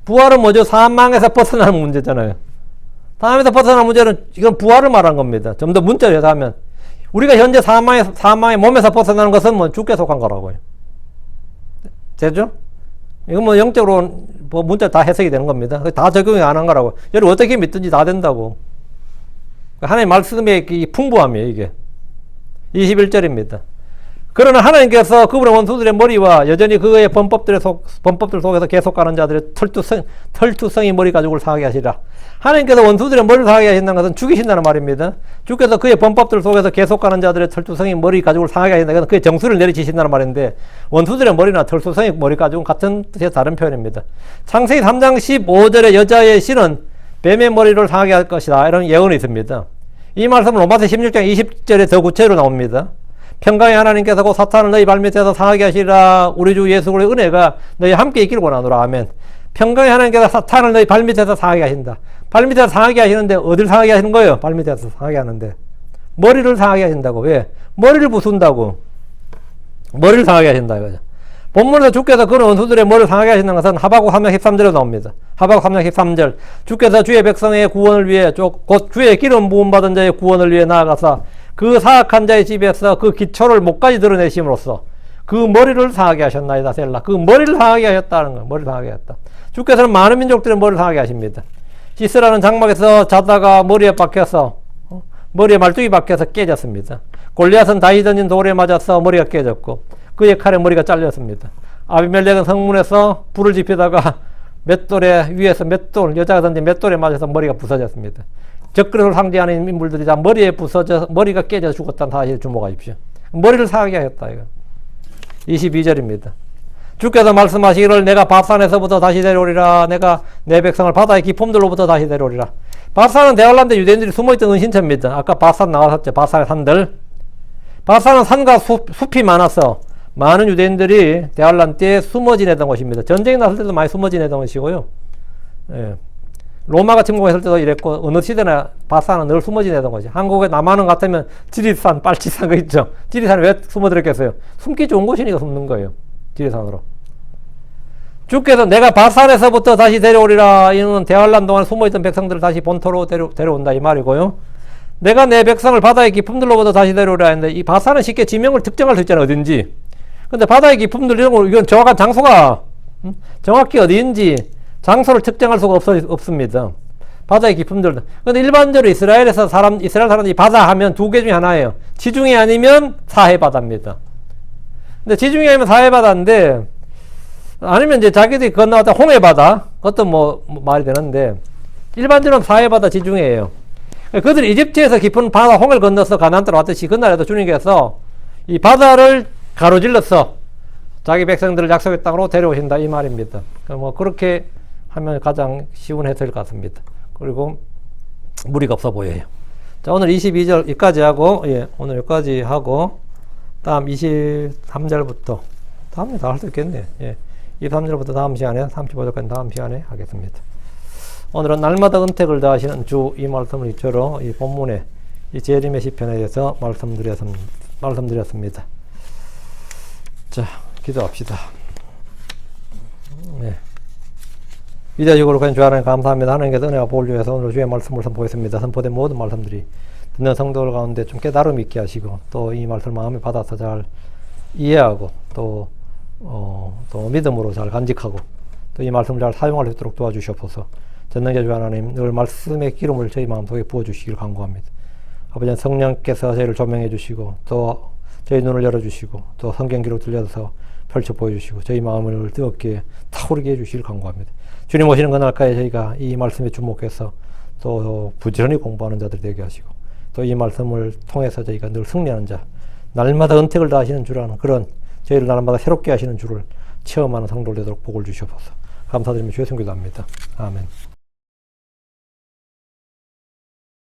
부활은 뭐죠? 사망에서 벗어나는 문제잖아요. 사망에서 벗어나는 문제는 이건 부활을 말한 겁니다. 좀 더 문자로 해석하면 우리가 현재 사망의 몸에서 벗어나는 것은 뭐 죽게 속한 거라고요. 되죠? 이건 뭐 영적으로 뭐 문자 다 해석이 되는 겁니다. 다 적용이 안 한 거라고. 여러분 어떻게 믿든지 다 된다고. 하나님의 말씀의 이 풍부함이에요, 이게. 21절입니다. 그러나 하나님께서 그분의 원수들의 머리와 여전히 그의 범법들 속에서 계속 가는 자들의 털투성이 머리 가죽을 상하게 하시라. 하나님께서 원수들의 머리를 상하게 하신다는 것은 죽이신다는 말입니다. 주께서 그의 범법들 속에서 계속 가는 자들의 털투성이 머리 가죽을 상하게 하신다는 것은 그의 정수를 내리치신다는 말인데 원수들의 머리나 털투성이 머리 가죽은 같은 뜻의 다른 표현입니다. 창세기 3장 15절에 여자의 씨는 뱀의 머리를 상하게 할 것이다. 이런 예언이 있습니다. 이 말씀은 로마서 16장 20절에 더 구체로 나옵니다. 평강의 하나님께서 곧 사탄을 너희 발밑에서 상하게 하시라. 우리 주 예수 그리스도의 은혜가 너희 함께 있기를 원하노라. 아멘. 평강의 하나님께서 사탄을 너희 발밑에서 상하게 하신다. 발밑에서 상하게 하시는데 어딜 상하게 하시는 거예요? 발밑에서 상하게 하는데 머리를 상하게 하신다고. 왜? 머리를 부순다고. 머리를 상하게 하신다 이거죠. 본문에서 주께서 그런 원수들의 머리를 상하게 하신다는 것은 하박국 3장 13절에 나옵니다. 하박국 3장 13절 주께서 주의 백성의 구원을 위해 곧 주의 기름 부음 받은 자의 구원을 위해 나아가사 그 사악한 자의 집에서 그 기초를 목까지 드러내심으로써 그 머리를 상하게 하셨나이다. 셀라. 그 머리를 상하게 하셨다는 거예요. 머리를 상하게 하셨다. 주께서는 많은 민족들의 머리를 상하게 하십니다. 시스라는 장막에서 자다가 머리에 박혀서 머리에 말뚝이 박혀서 깨졌습니다. 골리앗은 다윗이 던진 돌에 맞아서 머리가 깨졌고 그의 칼에 머리가 잘렸습니다. 아비멜렉은 성문에서 불을 지피다가 맷돌에 위에서 여자가 던진 맷돌에 맞아서 머리가 부서졌습니다. 적그릇을 상징하는 인물들이 다 머리에 부서져 머리가 깨져 죽었다는 사실을 주목하십시오. 머리를 상하게 하였다 이거. 22절입니다. 주께서 말씀하시기를 내가 바산에서부터 다시 데려오리라. 내가 내 백성을 바다의 깊음들로부터 다시 데려오리라. 바산은 대환란 때 유대인들이 숨어있던 은신처입니다. 아까 바산 나왔었죠. 바산의 산들. 바산은 산과 숲이 많아서 많은 유대인들이 대환란 때 숨어 지내던 곳입니다. 전쟁이 났을 때도 많이 숨어 지내던 곳이고요. 예. 로마가 침공했을 때도 이랬고 어느 시대나 바산은 늘 숨어 지내던 거지. 한국의 남한은 같으면 지리산, 빨치산 거 있죠. 지리산에 왜 숨어 들었겠어요? 숨기 좋은 곳이니까 숨는 거예요. 지리산으로. 주께서 내가 바산에서부터 다시 데려오리라. 이는 대환란 동안 숨어있던 백성들을 다시 본토로 데려온다 이 말이고요. 내가 내 백성을 바다의 깊음들로부터 다시 데려오리라 했는데 이 바산은 쉽게 지명을 특정할 수 있잖아요. 어딘지. 근데 바다의 깊음들 이런 거 이건 정확한 장소가 정확히 어디인지 장소를 특정할 수가 없습니다. 바다의 깊음들. 근데 일반적으로 이스라엘 사람들이 바다 하면 두 개 중에 하나예요. 지중해 아니면 사해 바다입니다. 근데 지중해 아니면 사해 바다인데, 아니면 이제 자기들이 건너왔다 홍해바다, 그것도 말이 되는데, 일반적으로 사해바다 지중해예요. 그들이 이집트에서 깊은 바다 홍해를 건너서 가나안 땅으로 왔듯이 그날에도 주님께서 이 바다를 가로질러서 자기 백성들을 약속의 땅으로 데려오신다 이 말입니다. 그렇게 하면 가장 쉬운 해석일 것 같습니다. 그리고 무리가 없어 보여요. 자, 오늘 22절 여기까지 하고, 오늘 여기까지 하고, 다음 23절부터, 다음에 다 할 수 있겠네. 23절부터 다음 시간에, 35절까지 다음 시간에 하겠습니다. 오늘은 날마다 은택을 다하시는 주 이 말씀을 이초로 이 본문에 이 재림의 시편에 대해서 말씀드렸습니다. 자, 기도합시다. 위대하시고 거룩한 주 하나님 감사합니다. 하나님께서 은혜와 복을 주셔서 오늘 주의 말씀을 선포했습니다. 선포된 모든 말씀들이 듣는 성도들 가운데 좀 깨달음 있게 하시고 또 이 말씀을 마음에 받아서 잘 이해하고 또 믿음으로 잘 간직하고 또 이 말씀을 잘 사용할 수 있도록 도와주시옵소서. 전능자 주 하나님 늘 말씀의 기름을 저희 마음속에 부어주시길 간구합니다. 아버지 성령께서 저희를 조명해 주시고 또 저희 눈을 열어주시고 또 성경 기록 들려서 펼쳐 보여주시고 저희 마음을 뜨겁게 타오르게 해주시길 간구합니다. 주님 오시는 그날까지 저희가 이 말씀에 주목해서 또 부지런히 공부하는 자들 되게 하시고 또 이 말씀을 통해서 저희가 늘 승리하는 자, 날마다 은택을 다하시는 주라는 그런 저희를 날마다 새롭게 하시는 주를 체험하는 성도들 되도록 복을 주시옵소서. 감사드리며 주의 성기도합니다. 아멘.